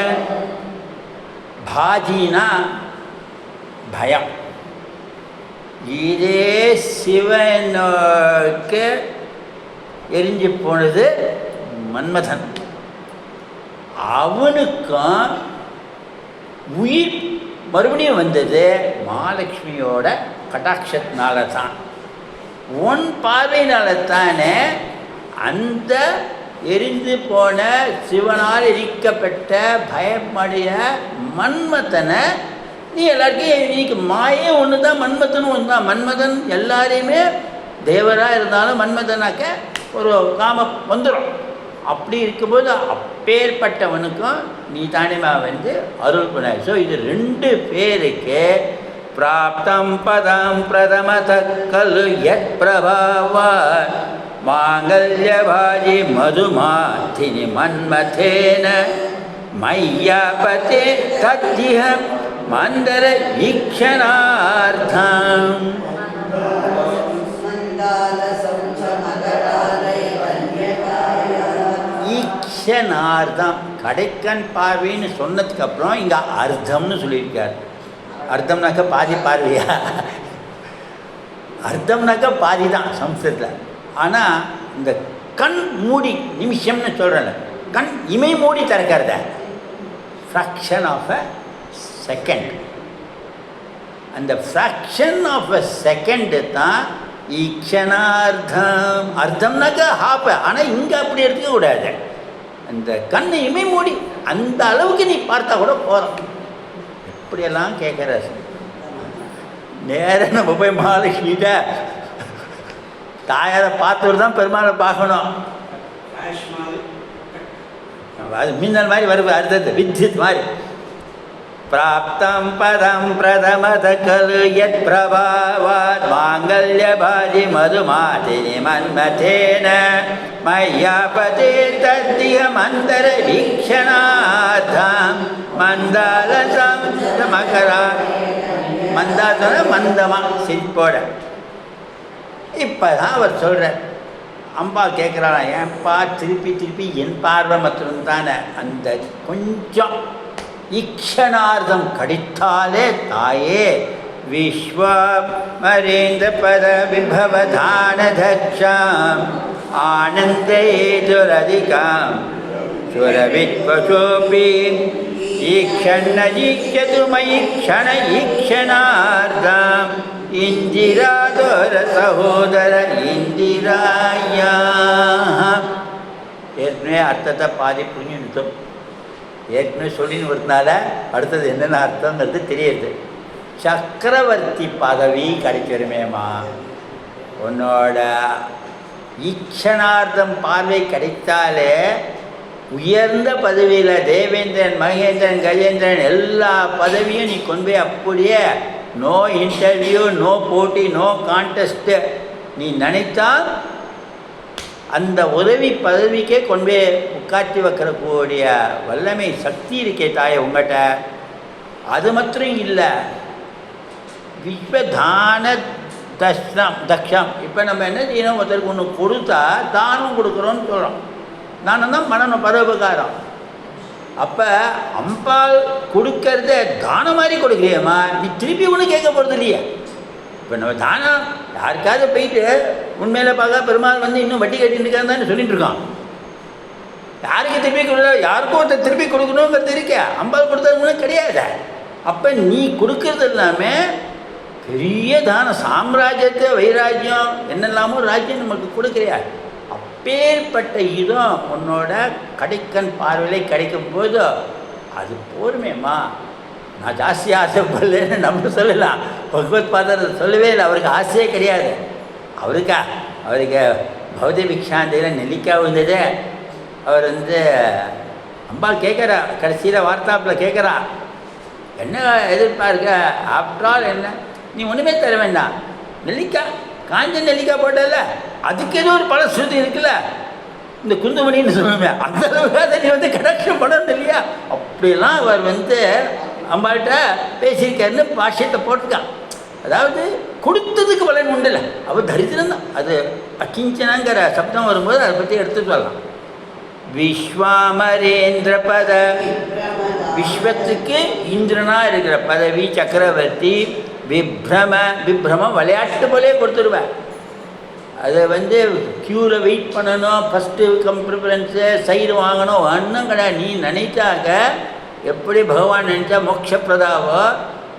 பாஜினா பயம். இதே சிவனுக்கு எரிஞ்சு போனது மன்மதன். அவனுக்கும் உயிர் மறுபடியும் வந்தது மகாலட்சுமியோட கடாட்சத்தினால தான். உன் பார்வையினால தானே அந்த எரிந்து போன சிவனால் எரிக்கப்பட்ட பயமடைய மன்மதனை நீ எல்லாருக்கும் இன்னைக்கு மாயே ஒன்று தான், மன்மதனும் ஒன்று தான். மன்மதன் எல்லாரையுமே தேவராக இருந்தாலும் மன்மதனாக்க ஒரு காமம் வந்துடும். அப்படி இருக்கும்போது அப்பேற்பட்டவனுக்கும் நீ தானேமா அருள் பண்ண. ஸோ இது 2 பேருக்கு பிராப்தம் பதம் பிரதமத கலு யத் பிரபாவா மாங்கல்யபாஜி மதுமாத்தினி மன்மதேன மையாபதே தத்திஹ மந்தர ஈக்ஷணார்த்தம். ஈக்ஷணார்த்தம் கடைக்கண் பார்வைன்னு சொன்னதுக்கு அப்புறம் இங்கே அர்த்தம்னு சொல்லியிருக்கார். அர்த்தம்னாக்கா பாதி பார்வையா? அர்த்தம்னாக்கா பாதி தான் சம்ஸ்கிருதத்தில். ஆனால் இந்த கண் மூடி நிமிஷம்னு சொல்கிறேன், கண் இமை மூடி திறக்கிறத ஃப்ராக்ஷன் ஆஃப் அ செகண்ட். அந்த ஃப்ராக்ஷன் ஆஃப் அ செகண்டு தான் ஈக்ஷணார்த்தம். அர்த்தம்னாக்கா ஹாஃப். ஆனால் இங்கே அப்படி எடுத்துக்க கூடாது. அந்த கண் இமை மூடி அந்த அளவுக்கு நீ பார்த்தா கூட போகிறோம். எப்படியெல்லாம் கேட்குற நேரம் நம்ம போய் மகாலட்சுமிகிட்ட தாயாரை பார்த்துட்டு தான் பெருமாளை பார்க்கணும். அது மின்னல் மாதிரி வருது. அடுத்தது வித்யுத் மாதிரி. பிராப்தம் பதம் பிரதமத கலு யத் பிரபாவாத் மாங்கல்ய பாதி மதுமாதினி மன்மதேன மய்யாபதே தத்திய மந்தர வீக்ஷணார்த்தம் மந்தாலசம் மகரா. மந்தாத்தோட மந்தமா சிரிப்போட. இப்போ தான் அவர் சொல்கிறார். அம்பா கேட்குறாளாம், ஏன்பா திருப்பி திருப்பி என் பார்வை மற்றும் தானே அந்த கொஞ்சம் ஈக்ஷணார்த்தம் கடித்தாலே தாயே விஸ்வமரேந்திர பத விபவதான தக்ஷாம் ஆனந்தேதுரதிகாம் சுரவித்வசோபி ஈக்ஷணீக்ஷது மயி க்ஷண ஈக்ஷணார்த்தம் இந்திராதோர சகோதர இந்திராயா. ஏற்கனவே அர்த்தத்தை பாதி புரிஞ்சுட்டோம். ஏற்கனவே சொல்லின்னு வரதுனால அடுத்தது என்னென்ன அர்த்தங்கிறது தெரியுது. சக்கரவர்த்தி பதவி கிடைச்சிருமேம்மா, உன்னோட ஈக்ஷணார்த்தம் பார்வை கிடைத்தாலே உயர்ந்த பதவியில் தேவேந்திரன் மகேந்திரன் கஜேந்திரன் எல்லா பதவியும் நீ கொண்டு போய் அப்படியே நோ இன்டர்வியூ, நோ போட்டி, நோ கான்டெஸ்ட்டு நீ நினைத்தால் அந்த உதவி பதவிக்கே கொண்டு போய் உட்காற்றி வைக்கிறக்கூடிய வல்லமை சக்தி இருக்கே தாயை உங்கள்கிட்ட. அது மாத்திரம் இல்லை, விஸ்வதான தக்ஷம். இப்போ நம்ம என்ன செய்யணும், ஒருத்தருக்கு ஒன்று கொடுத்தா தானம் கொடுக்குறோன்னு சொல்கிறோம். தானம் தான் பண்ணணும், பரோபகாரம். அப்போ அம்பாள் கொடுக்கறத தானம் மாதிரி கொடுக்குறியம்மா, நீ திருப்பி ஒன்றும் கேட்க போகிறது இல்லையா. இப்போ நம்ம தானம் யாருக்காவது போயிட்டு உண்மையில பார்க்க பெருமாள் வந்து இன்னும் வட்டி கட்டின்னு இருக்கான்னு சொல்லிட்டு இருக்கோம். யாருக்கு திருப்பி கொடுக்க, யாருக்கும் ஒருத்தர் திருப்பி கொடுக்கணுங்கிறது இருக்க, அம்பாள் கொடுத்தது கிடையாது. அப்போ நீ கொடுக்கறது எல்லாமே பெரிய தானம், சாம்ராஜ்யத்தை வைராஜ்யம் என்னெல்லாமோ ராஜ்யம் நமக்கு கொடுக்குறியா. அப்பேற்பட்ட இதம் உன்னோட கடைக்கண் பார்வையிலே கிடைக்கும் போது அது போருமேம்மா. நான் ஜாஸ்தி ஆசைப்படலன்னு நம்ம சொல்லலாம். பகவத் பாதர் சொல்லவே இல்லை, அவருக்கு ஆசையே கிடையாது. அவருக்கு பௌத்த பிக்ஷாந்தையில் நெல்லிக்காய் விழுந்தது. அவர் வந்து அம்பாள் கேட்குறா, கடைசியில் வார்த்தாப்பில் கேட்குறா, என்ன எதிர்பார்க்க, ஆஃப்டர் ஆல் என்ன நீ ஒன்றுமே தர வேண்டாம், நெல்லிக்காய் காஞ்ச நெல்லிக்காய் போட்டல அதுக்கு ஏதோ ஒரு பல ஸ்ருதி இருக்குல்ல, இந்த குந்துமணின்னு சொல்லுவேன், அந்த அளவுக்கு நீ வந்து கனெக்ஷன் பண்ணணும் இல்லையா. அப்படிலாம் அவர் வந்து அம்பாள்கிட்ட பேசியிருக்காருன்னு பாஷ்யத்தை போட்டிருக்கான். அதாவது கொடுத்ததுக்கு பலன் உண்டுல, அவர் தரித்திரம் தான். அது அகிஞ்சனங்கிற சப்தம் வரும்போது அதை பற்றி எடுத்து சொல்லலாம். விஸ்வாமரேந்திர பத, விஸ்வத்துக்கு இந்திரனாக இருக்கிற பதவி சக்கரவர்த்தி. விப்ரமம் விளையாட்டு போலே கொடுத்துருவேன். அதை வந்து க்யூவில் வெயிட் பண்ணணும், ஃபஸ்ட்டு ப்ரிஃபரன்ஸு சைடு வாங்கணும், ஒன்றும் கிடையாது. நீ நினைச்சாக்க எப்படி பகவான் நினச்சா மோட்சப்பிரதாவோ,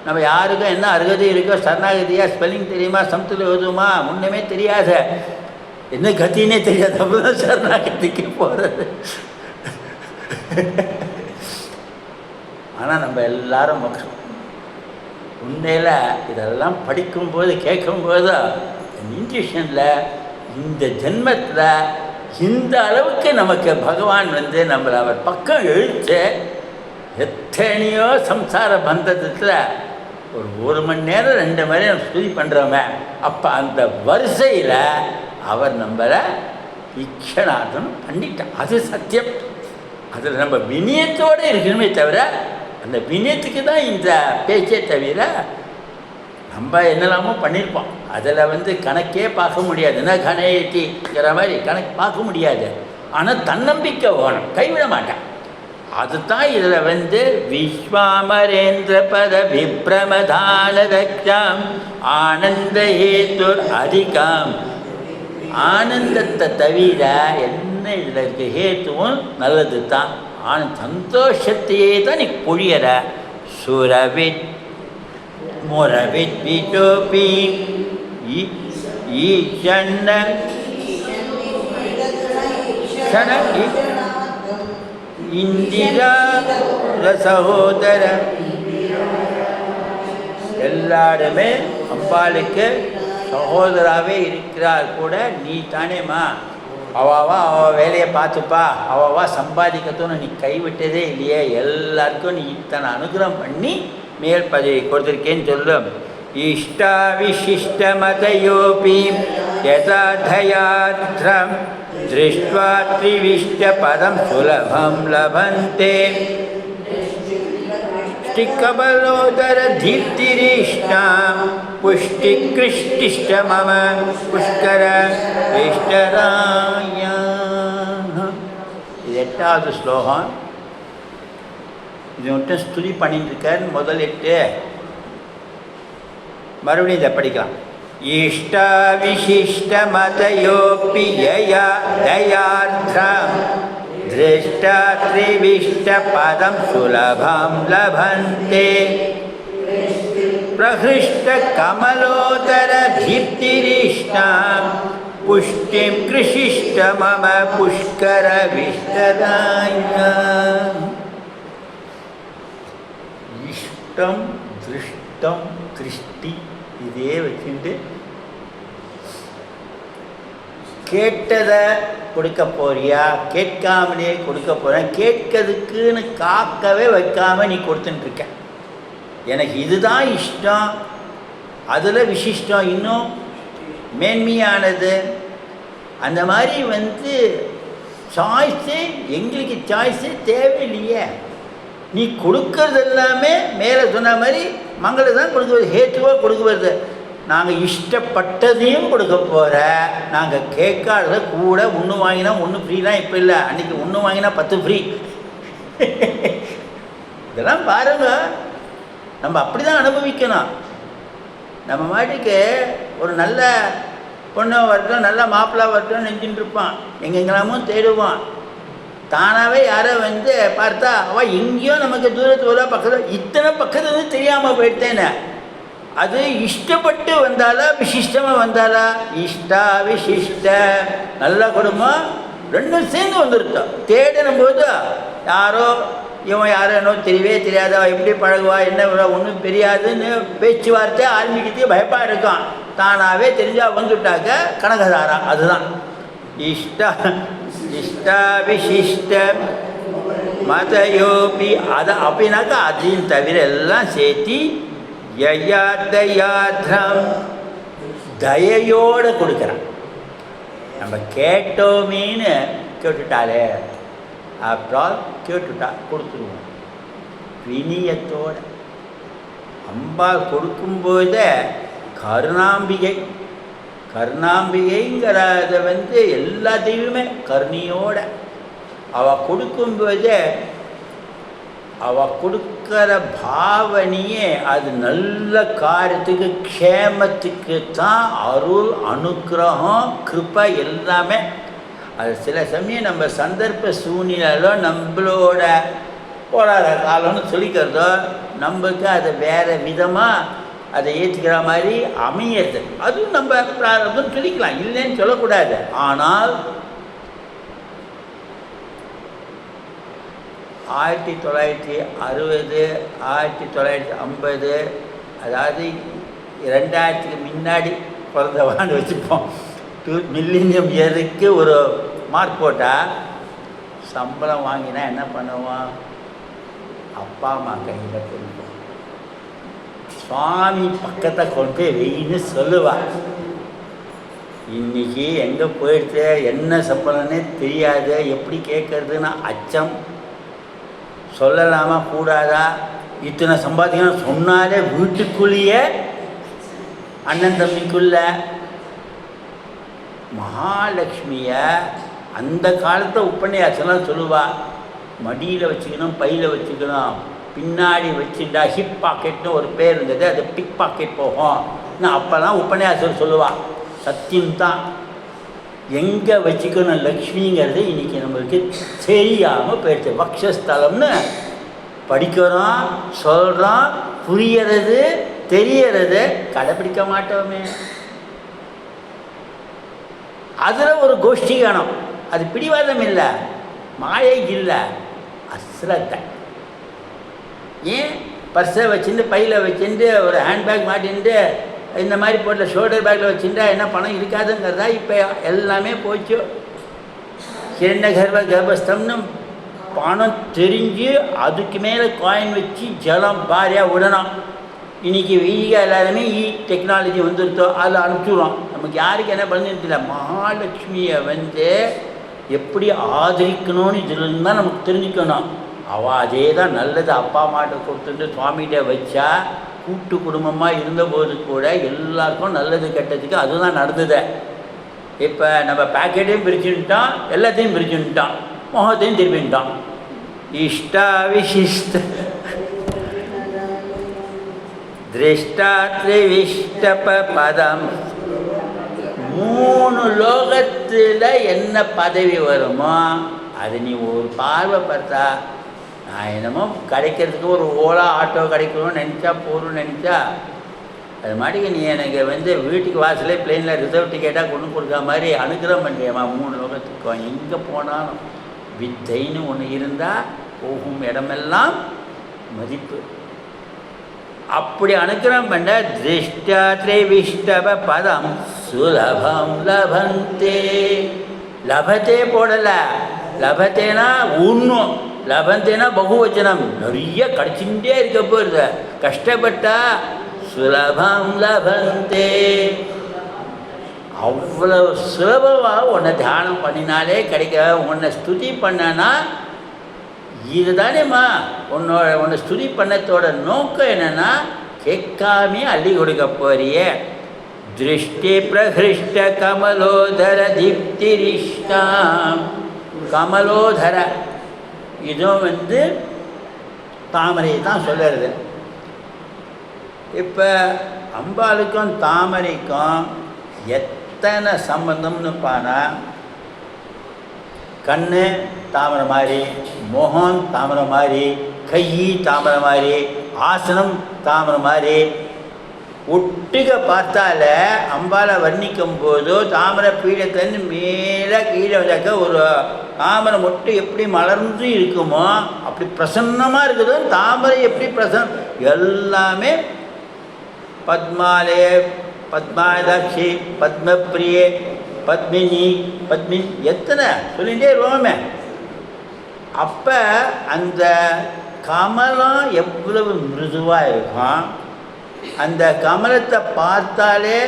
நம்ம யாருக்கும் என்ன அருகதி இருக்கோ, சரணாகதியா ஸ்பெல்லிங் தெரியுமா, சமத்துல எழுதுமா, முன்னமே தெரியாத, என்ன கத்தினே தெரியாது, அப்போதான் சரணாகதிக்கு போகிறது. ஆனால் நம்ம எல்லாரும் மோட்சம். உண்மையில் இதெல்லாம் படிக்கும்போது கேட்கும்போது இன்ட்யூஷனில் இந்த ஜென்மத்தில் இந்த அளவுக்கு நமக்கு பகவான் வந்து நம்மளை அவர் பக்கம் இழுத்து எத்தனையோ சம்சார பந்தத்தில் ஒரு மணி நேரம் 2 மணி நேரம் ஸ்துதி பண்ணுறோமே, அப்போ அந்த வரிசையில் அவர் நம்மளை ஈக்ஷணார்த்தம் பண்ணிட்டான். அது சத்தியம். அதில் நம்ம வினயத்தோடு இருக்கணுமே தவிர, அந்த வினயத்துக்கு தான் இந்த பேச்சே தவிர நம்ம என்னெல்லாமோ பண்ணியிருப்போம். அதில் வந்து கணக்கே பார்க்க முடியாது. என்ன கணேட்டிங்கிற மாதிரி கணக்கு பார்க்க முடியாது. ஆனால் தன்னம்பிக்கை வேணும், கைவிட மாட்டேன். அதுதான் இதில் வந்து விஸ்வாமரேந்திர பத விப்ரமதான தக்ஷாம் ஆனந்த ஹேதுர் அதிகாம் ஆனந்தத்தை தவிர என்ன இதில் இருக்க ஹேத்துவும் நல்லது தான். சந்தோஷத்தையே தான் நீ பொழியற. சுரவித் முரவித் விஜோபி ஈஷன்ன இந்திரா சகோதர எல்லாருமே அம்பாளுக்கு சகோதராகவே இருக்கிறார். கூட நீ தானேம்மா அவ வேலையை பார்த்துப்பா, அவ சம்பாதிக்கத்தோன்னு நீ கைவிட்டதே இல்லையே, எல்லாருக்கும் நீ இத்தனை அனுகிரகம் பண்ணி மேல் பதவி கொடுத்துருக்கேன்னு சொல்லும். இஷ்டா விசிஷ்டமதயோபி யதாதயாத்ரம் திருஷ்ட்வா த்ரிவிஷ்ட பதம் சுலபம் லபந்தே கபலோதர தீப்திரீஷ்டாம் புஷ்டி கிருஷ்டிஷ்ட மம புஷ்கர இஷ்டராய. இது 8வது ஸ்லோகம். இது மட்டும் ஸ்துதி பண்ணிட்டு இருக்கார். முதல் 8 மறுபடியும் இதை படிக்கலாம். இஷ்டா விசிஷ்ட மதயோபி யயா தயார்த்தம் திருஷ்டா த்ரிவிஷ்ட பதம் சுலபம் லபந்தே பிரஹிஷ்ட கமலோதர தீப்திரீஷ்டாம் புஷ்டிம் கிருஷிஷ்ட மம புஷ்கர விஷ்டதாய. இஷ்டம் திருஷ்டம் திருஷ்டி இதே வச்சுட்டு கேட்டதை கொடுக்க போறியா, கேட்காமலே கொடுக்க போகிறேன். கேட்கறதுக்குன்னு காக்கவே வைக்காம நீ கொடுத்துட்டுருக்க. எனக்கு இதுதான் இஷ்டம், அதில் விசிஷ்டம் இன்னும் மேன்மையானது. அந்த மாதிரி சாய்ஸே எங்களுக்கு சாய்ஸே தேவையில்லையே. நீ கொடுக்கறது எல்லாமே மேலே சொன்ன மாதிரி மங்களை தான் கொடுக்குறது, ஹேத்துவாக கொடுக்குறது. நாங்கள் இஷ்டப்பட்டதையும் கொடுக்க போகிற, நாங்கள் கேட்காதத கூட ஒன்று வாங்கினா 1 ஃப்ரீலாம் இப்போ இல்லை, அன்றைக்கி 1 வாங்கினா 10 ஃப்ரீ. இதெல்லாம் பாருங்க, நம்ம அப்படி தான் அனுபவிக்கணும். நம்ம மாட்டிக்கு ஒரு நல்ல பொண்ணை வரட்டும், நல்ல மாப்பிள்ளை வரட்டும் நினச்சிட்டு இருப்பான், எங்கெங்கெல்லாமும் தேடுவான். தானாகவே யாரோ பார்த்தா அவள் எங்கேயோ நமக்கு தூரத்தில் பக்கத்தில், இத்தனை பக்கத்தில் தெரியாமல் போயிட்டேன்னு. அது இஷ்டப்பட்டு வந்தாலா விசிஷ்டமாக வந்தாலா? இஷ்டா விசிஷ்ட நல்ல குடும்பம் ரெண்டும் சேர்ந்து வந்துருத்தோம். தேடணும் போது யாரோ இவன் யாரோ என்னோ தெரியவே தெரியாதா, எப்படி பழகுவா, என்ன ஒன்றும் தெரியாதுன்னு பேச்சுவார்த்தை ஆரம்பிக்கிறதுக்கு பயப்பாக இருக்கான். தானாகவே தெரிஞ்சால் வந்துட்டாக்க கனகதாரம். அதுதான் இஷ்டா இஷ்டா விசிஷ்ட மதயோபி. அதை அப்படின்னாக்கா அதையும் தவிர எல்லாம் சேர்த்தி யயா தயாத்ரம் தயையோடு கொடுக்குறான். நம்ம கேட்டோமேன்னு கேட்டுட்டாலே ஆஃப்டர் ஆல் கேட்டுட்டா கொடுத்துருவோம் வினியத்தோடு. அம்பாள் கொடுக்கும்போதே கருணாம்பிகை, கருணாம்பிகைங்கிறத எல்லா தெய்வமே கருணையோட அவள் கொடுக்கும்போதே அவள் கொடுக்குற பாவனையே அது நல்ல காரியத்துக்கு க்ஷேமத்துக்கு தான். அருள் அனுக்கிரகம் கிருபை எல்லாமே. அது சில சமயம் நம்ம சந்தர்ப்ப சூழ்நிலையிலோ நம்மளோட போராட காலம்னு சொல்லிக்கிறதோ நம்மளுக்கு அதை வேறு விதமாக அதை ஏற்றுக்கிற மாதிரி அமையிறது. அதுவும் நம்ம பிராரப்தம் சொல்லிக்கலாம், இல்லைன்னு சொல்லக்கூடாது. ஆனால் 1960, 1950, அதாவது 2000க்கு முன்னாடி பிறந்தவான்னு வச்சுப்போம். மில்லினியம் இயருக்கு ஒரு மார்க் போட்டால் சம்பளம் வாங்கினா என்ன பண்ணுவோம்? அப்பா அம்மா கையில் கொடுப்போம். சுவாமி பக்கத்தை கொண்டு போய் வெயின்னு சொல்லுவாள். இன்றைக்கி எங்கே போயிடுச்சு, என்ன சம்பளம்னே தெரியாது, எப்படி கேட்குறதுன்னு அச்சம். சொல்லலாமா கூடாதா? இத்தனை சம்பாதிக்கணும் சொன்னாலே வீட்டுக்குள்ளேயே அண்ணன் தம்பிக்குள்ள மகாலட்சுமியை அந்த காலத்தை உபன்யாசம்லாம் சொல்லுவா. மடியில் வச்சுக்கணும், பையில் வச்சுக்கணும், பின்னாடி வச்சுட்டா ஹிப் பாக்கெட்னு ஒரு பேர் இருந்தது, அது பிக் பாக்கெட் போகும். நான் அப்போல்லாம் உபன்யாசம் சொல்லுவாள். சத்தியம்தான். எங்கே வச்சுக்கணும் லக்ஷ்மிங்கிறது இன்றைக்கி நம்மளுக்கு தெரியாமல் போயிடுச்சு. வக்ஷஸ்தலம்னு படிக்கிறோம், சொல்கிறோம், புரியறது, தெரியறது, கடைப்பிடிக்க மாட்டோமே. அதில் ஒரு கோஷ்டி காணும். அது பிடிவாதம் இல்லை, மாயை இல்லை, அஸ்ரத்தை. ஏன் பர்ஸை வச்சுட்டு பையில் வச்சுட்டு ஒரு ஹேண்ட்பேக் மாட்டின்ட்டு இந்த மாதிரி போட்ட ஷோல்டர் பேக்கில் வச்சுட்டா என்ன பணம் இருக்காதுங்கிறதா இப்போ எல்லாமே போச்சு. ஹிரண்ய கர்ப்பஸ்தம்னு பணம் தெரிஞ்சு அதுக்கு மேலே காயின் வச்சு ஜலம் பாரியாக விடணும். இன்றைக்கி வீக எல்லாருமே டெக்னாலஜி வந்துருத்தோ அதில் அனுப்பிச்சுடுறோம். நமக்கு யாருக்கு என்ன பண்ணுன்னு தெரியல. மகாலட்சுமியை எப்படி ஆதரிக்கணும்னு இதுலேருந்து தான் நமக்கு தெரிஞ்சுக்கணும். அவள் அதே தான் நல்லது அப்பா அம்மாட்ட கொடுத்துட்டு சுவாமிகிட்ட வச்சா கூட்டு குடும்பமாக இருந்தபோது கூட எல்லாருக்கும் நல்லது கெட்டதுக்கு அதுதான் நடந்தது. இப்போ நம்ம பேக்கெட்டையும் பிரிச்சுட்டான், எல்லாத்தையும் பிரிச்சுட்டான், முகத்தையும் திருப்பிட்டான். இஷ்டா விசிஷ்ட திருஷ்டாத்ரிவிஷ்டப பதம். 3 லோகத்தில் என்ன பதவி வருமோ அது நீ ஒரு பார்வை பார்த்தா, நான் என்னமோ கிடைக்கிறதுக்கு ஒரு ஓலா ஆட்டோ கிடைக்கணும்னு நினச்சா போகணும்னு நினச்சா அது மாதிரிக்கு நீ எனக்கு வீட்டுக்கு வாசலே பிளெயினில் ரிசர்வ் டிக்கெட்டாக கொண்டு கொடுக்குற மாதிரி அனுகிரகம் பண்ணுறியம்மா. 3 லோகத்துக்கும் எங்கே போனாலும் வித்தைன்னு ஒன்று இருந்தால் போகும் இடமெல்லாம் மதிப்பு. அப்படி அனுகிரகம் பண்ண திருஷ்டாத்ரிவிஷ்டப பதம் சுலபம் லபந்தே. லபத்தே போடலை, லபத்தேனா ஒன்றும், லபந்தேனா பகுவச்சனம், நிறைய கிடைச்சுட்டே இருக்க போகிறது. கஷ்டப்பட்டா சுலபம் லபந்தே. அவ்வளவு சுலபமாக உன்னை தியானம் பண்ணினாலே கிடைக்க. உன்னை ஸ்துதி பண்ணனா இது தானேம்மா உன்னை ஸ்துதி பண்ணத்தோட நோக்கம் என்னென்னா கேட்காமே அள்ளி கொடுக்க போறியே. திருஷ்டி பிரகிருஷ்ட கமலோதர தீப்திரிஷ்டாம். கமலோதர இதுவும் தாமரை தான் சொல்லுறது. இப்போ அம்பாளுக்கும் தாமரைக்கும் எத்தனை சம்பந்தம்னு பானா, கண்ணு தாமரை மாதிரி, முகம் தாமரை மாதிரி, கை தாமரை மாதிரி, ஆசனம் தாமரை மாதிரி. ஒட்டுக பார்த்தால அம்பாலை வர்ணிக்கும் போதோ தாமரை பீடத்திலேருந்து மேலே கீழே வந்தாக்க ஒரு தாமரை மொட்டு எப்படி மலர்ந்து இருக்குமோ அப்படி பிரசன்னமாக இருக்குதோ. தாமரை எப்படி எல்லாமே பத்மாலய, பத்மாதாட்சி, பத்மப்பிரியே, பத்மினி, எத்தனை சொல்லிகிட்டே இருவோமே. அப்போ அந்த கமலம் எவ்வளவு மிருதுவாக இருக்கும். அந்த கமலத்தை பார்த்தாலே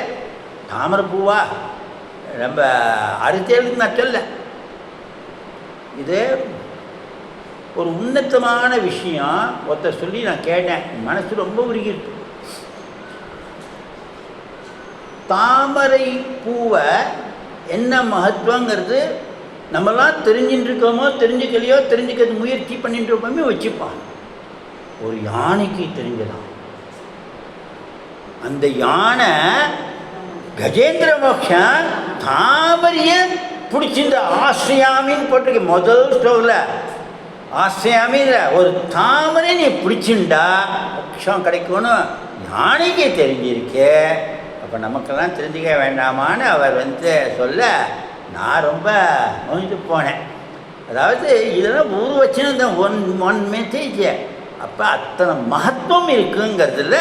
தாமரை பூவா ரொம்ப அடுத்தேளுக்கு நான் சொல்ல. இது ஒரு உன்னதமான விஷயம். ஒருத்தர் சொல்லி நான் கேட்டேன், மனசு ரொம்ப உருகிருக்கு. தாமரை பூவை என்ன மகத்துவங்கிறது நம்மளாம் தெரிஞ்சுட்டு இருக்கோமோ தெரிஞ்சுக்கலையோ, தெரிஞ்சுக்கிறது முயற்சி பண்ணிட்டு இருப்போமே வச்சுப்பான். ஒரு யானைக்கு தெரிஞ்சதான். அந்த யானை கஜேந்திர மோக்ஷம் தாமரையை பிடிச்சிருந்த ஆசிரியாமின்னு போட்டிருக்க முதல் ஸ்டோரில். ஆசிரியாமின்னு ஒரு தாமரை நீ பிடிச்சிண்டா மோட்சம் கிடைக்கும்னு யானைக்கு தெரிஞ்சிருக்கு. அப்போ நமக்கெல்லாம் தெரிஞ்சுக்க வேண்டாமான்னு அவர் சொல்ல நான் ரொம்ப நோய்ந்து போனேன். அதாவது இதெல்லாம் ஊர் வச்சுன்னு இந்த ஒன் மெசேஜ். அப்போ அத்தனை மகத்துவம் இருக்குங்கிறதுல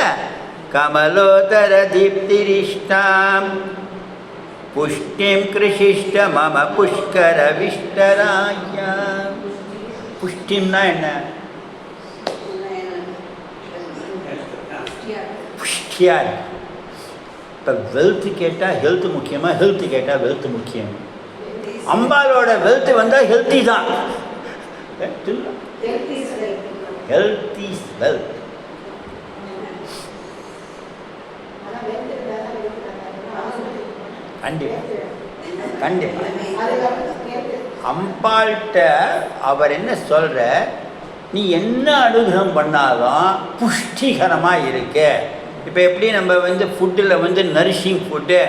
கமலோதர தீப்திரிஷ்டாம் புஷ்டிம் கிருஷிஷ்ட மம புஷ்கர விஷ்டராய. புஷ்டிம்னா என்ன? புஷ்டியார். இப்போ வெல்த்து கேட்டால் ஹெல்த்து முக்கியமா, ஹெல்த்து கேட்டால் வெல்த்து முக்கியம். அம்பாலோட வெல்த்து வந்தால் ஹெல்த்தி தான். Health is wealth. கண்டிப்பாக அம்பாள்கிட்ட அவர் என்ன சொல்கிற, நீ என்ன அனுகிரகம் பண்ணாலும் புஷ்டிகரமாக இருக்கு. இப்போ எப்படி நம்ம ஃபுட்டில் nourishing food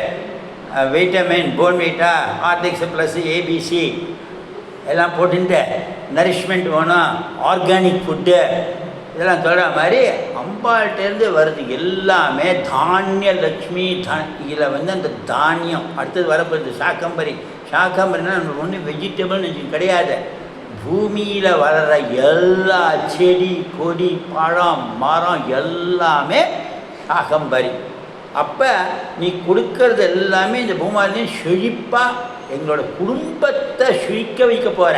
vitamin Bournvita RTX plus ABC எல்லாம் போட்டுட்டு நரிஷ்மெண்ட் வேணும், ஆர்கானிக் ஃபுட்டு இதெல்லாம் சொல்கிற மாதிரி அம்பாள்கிட்டேருந்து வருது எல்லாமே தானிய லக்ஷ்மி. இதில் வந்து அந்த தானியம் அடுத்தது வரப்போகுது சாக்கம்பரி. சாக்கம்பரினா நம்மளுக்கு ஒன்றும் வெஜிடபிள்னு கிடையாது. பூமியில் வளர்கிற எல்லா செடி கொடி பழம் மரம் எல்லாமே சாக்கம்பரி. அப்போ நீ கொடுக்கறது எல்லாமே இந்த பூமாலையும் செழிப்பாக எங்களோட குடும்பத்தை செழிக்க வைக்க போகிற.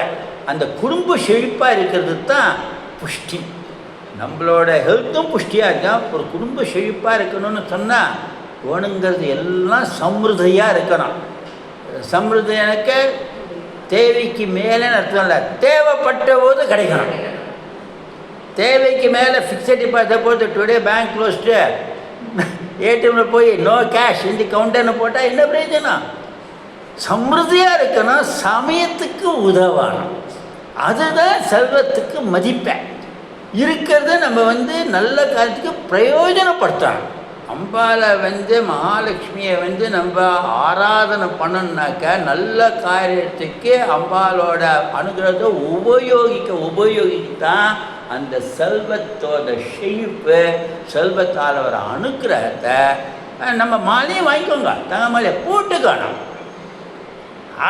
அந்த குடும்ப செழிப்பாக இருக்கிறது தான் புஷ்டி. நம்மளோட ஹெல்த்தும் புஷ்டியாக இருக்கா. ஒரு குடும்ப செழிப்பாக இருக்கணும்னு சொன்னால் வேணுங்கிறது எல்லாம் சம்ருதியாக இருக்கணும். சம்ருதி எனக்கு தேவைக்கு மேலேன்னு அர்த்தம் இல்லை, தேவைப்பட்ட போது கிடைக்கணும். தேவைக்கு மேலே ஃபிக்ஸட் டிபாசிட் போட்டு டுடே பேங்க் க்ளோஸ்டு ஏடிஎம்மில் போய் நோ கேஷ் இந்த கவுண்டர்னு போட்டால் என்ன பிரயோஜனம்? சம்ருதியாக இருக்கணும், சமயத்துக்கு உதவணும். அதுதான் செல்வத்துக்கு மதிப்பேன். இருக்கிறத நம்ம வந்து நல்ல காரியத்துக்கு பிரயோஜனப்படுத்தணும். அம்பாவை வந்து மகாலட்சுமியை வந்து நம்ம ஆராதனை பண்ணணுன்னாக்க நல்ல காரியத்துக்கு அம்பாலோட அனுகிரகத்தை உபயோகித்தான் அந்த செல்வத்தோட ஷெழிப்பு, செல்வத்தால் வர அனுகிரகத்தை நம்ம மாலையை வாங்கிக்கோங்க, தங்க மாலையை போட்டுக்கணும்.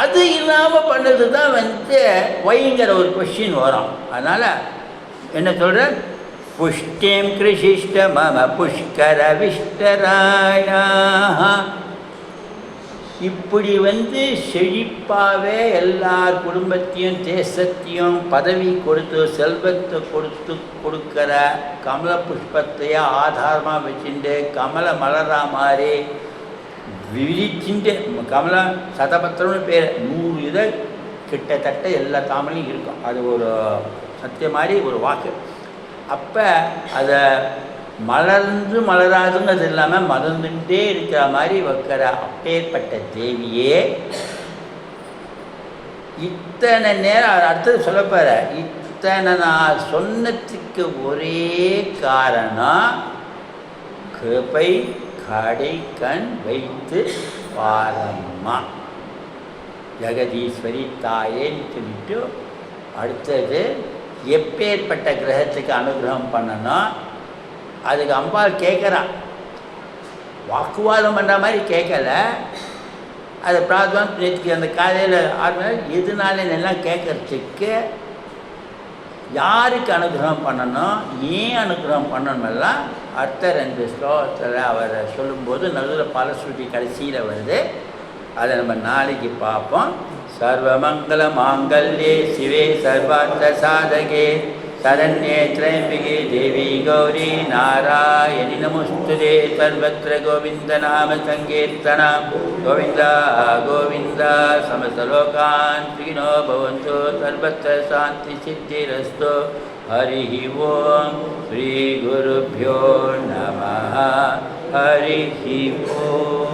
அது இல்லாமல் பண்ணுறது தான் வந்து வைங்கிற ஒரு கொஸ்டின் வரும். அதனால் என்ன சொல்கிறேன், புஷ்டிம் கிருஷிஷ்ட மம புஷ்கர விஷ்டராயா. இப்படி வந்து செழிப்பாகவே எல்லார் குடும்பத்தையும் தேசத்தையும் பதவி கொடுத்து செல்வத்தை கொடுக்குற கமல புஷ்பத்தையே ஆதாரமாக வச்சுட்டு கமல மலரா மாதிரி விரிச்சுட்டு கமல சதபத்திரம்னு பேர் 100 இதை கிட்டத்தட்ட எல்லா தாமரையும் இருக்கும். அது ஒரு சத்திய மாதிரி ஒரு வாக்கு. அப்போ அதை மலர்ந்து மலராதுங்கிறது இல்லாமல் மலர்ந்துட்டே இருக்கிற மாதிரி வைக்கிற அப்பேற்பட்ட தேவியே இத்தனை நேரம் அடுத்தது சொல்லப்போகிற இத்தனை நான் சொன்னதுக்கு ஒரே காரணம் கிருபை கடை கண் வைத்து பாரம்மா ஜெகதீஸ்வரி தாயேன்னு சொல்லிட்டு அடுத்தது எப்பேற்பட்ட கிரகத்துக்கு அனுகிரகம் பண்ணணும். அதுக்கு அம்பாள் கேட்குறான், வாக்குவாதம் பண்ணுற மாதிரி கேட்கல. அது பிரார்த்தனை நேற்றுக்கு அந்த காலையில் 6 மணி நேரம் எதுனால எல்லாம் கேட்கறதுக்கு யாருக்கு அனுகிரகம் பண்ணணும், ஏன் அனுகிரகம் பண்ணணுமெல்லாம் அடுத்த 2 ஸ்லோகத்தில் அவரை சொல்லும்போது நடுவில் பலஸ்ருதி கடைசியில் வருது. அதை நம்ம நாளைக்கு பார்ப்போம். சர்வமங்கல மாங்கல்யே சிவே சர்வார்த்த சாதகே சரண்யே த்ரயம்பிகே தேவி கௌரி நாராயணி நமோஸ்துதே. சர்வத்ர கோவிந்த நாம சங்கீர்த்தனம் கோவிந்தா கோவிந்தா. சமஸ்தலோகான் சுகினோ பவந்து. சர்வத்ர சாந்தி சித்திரஸ்து. ஹரி ஓம் ஸ்ரீ குருभ्यो நமः. ஹரி ஓம்.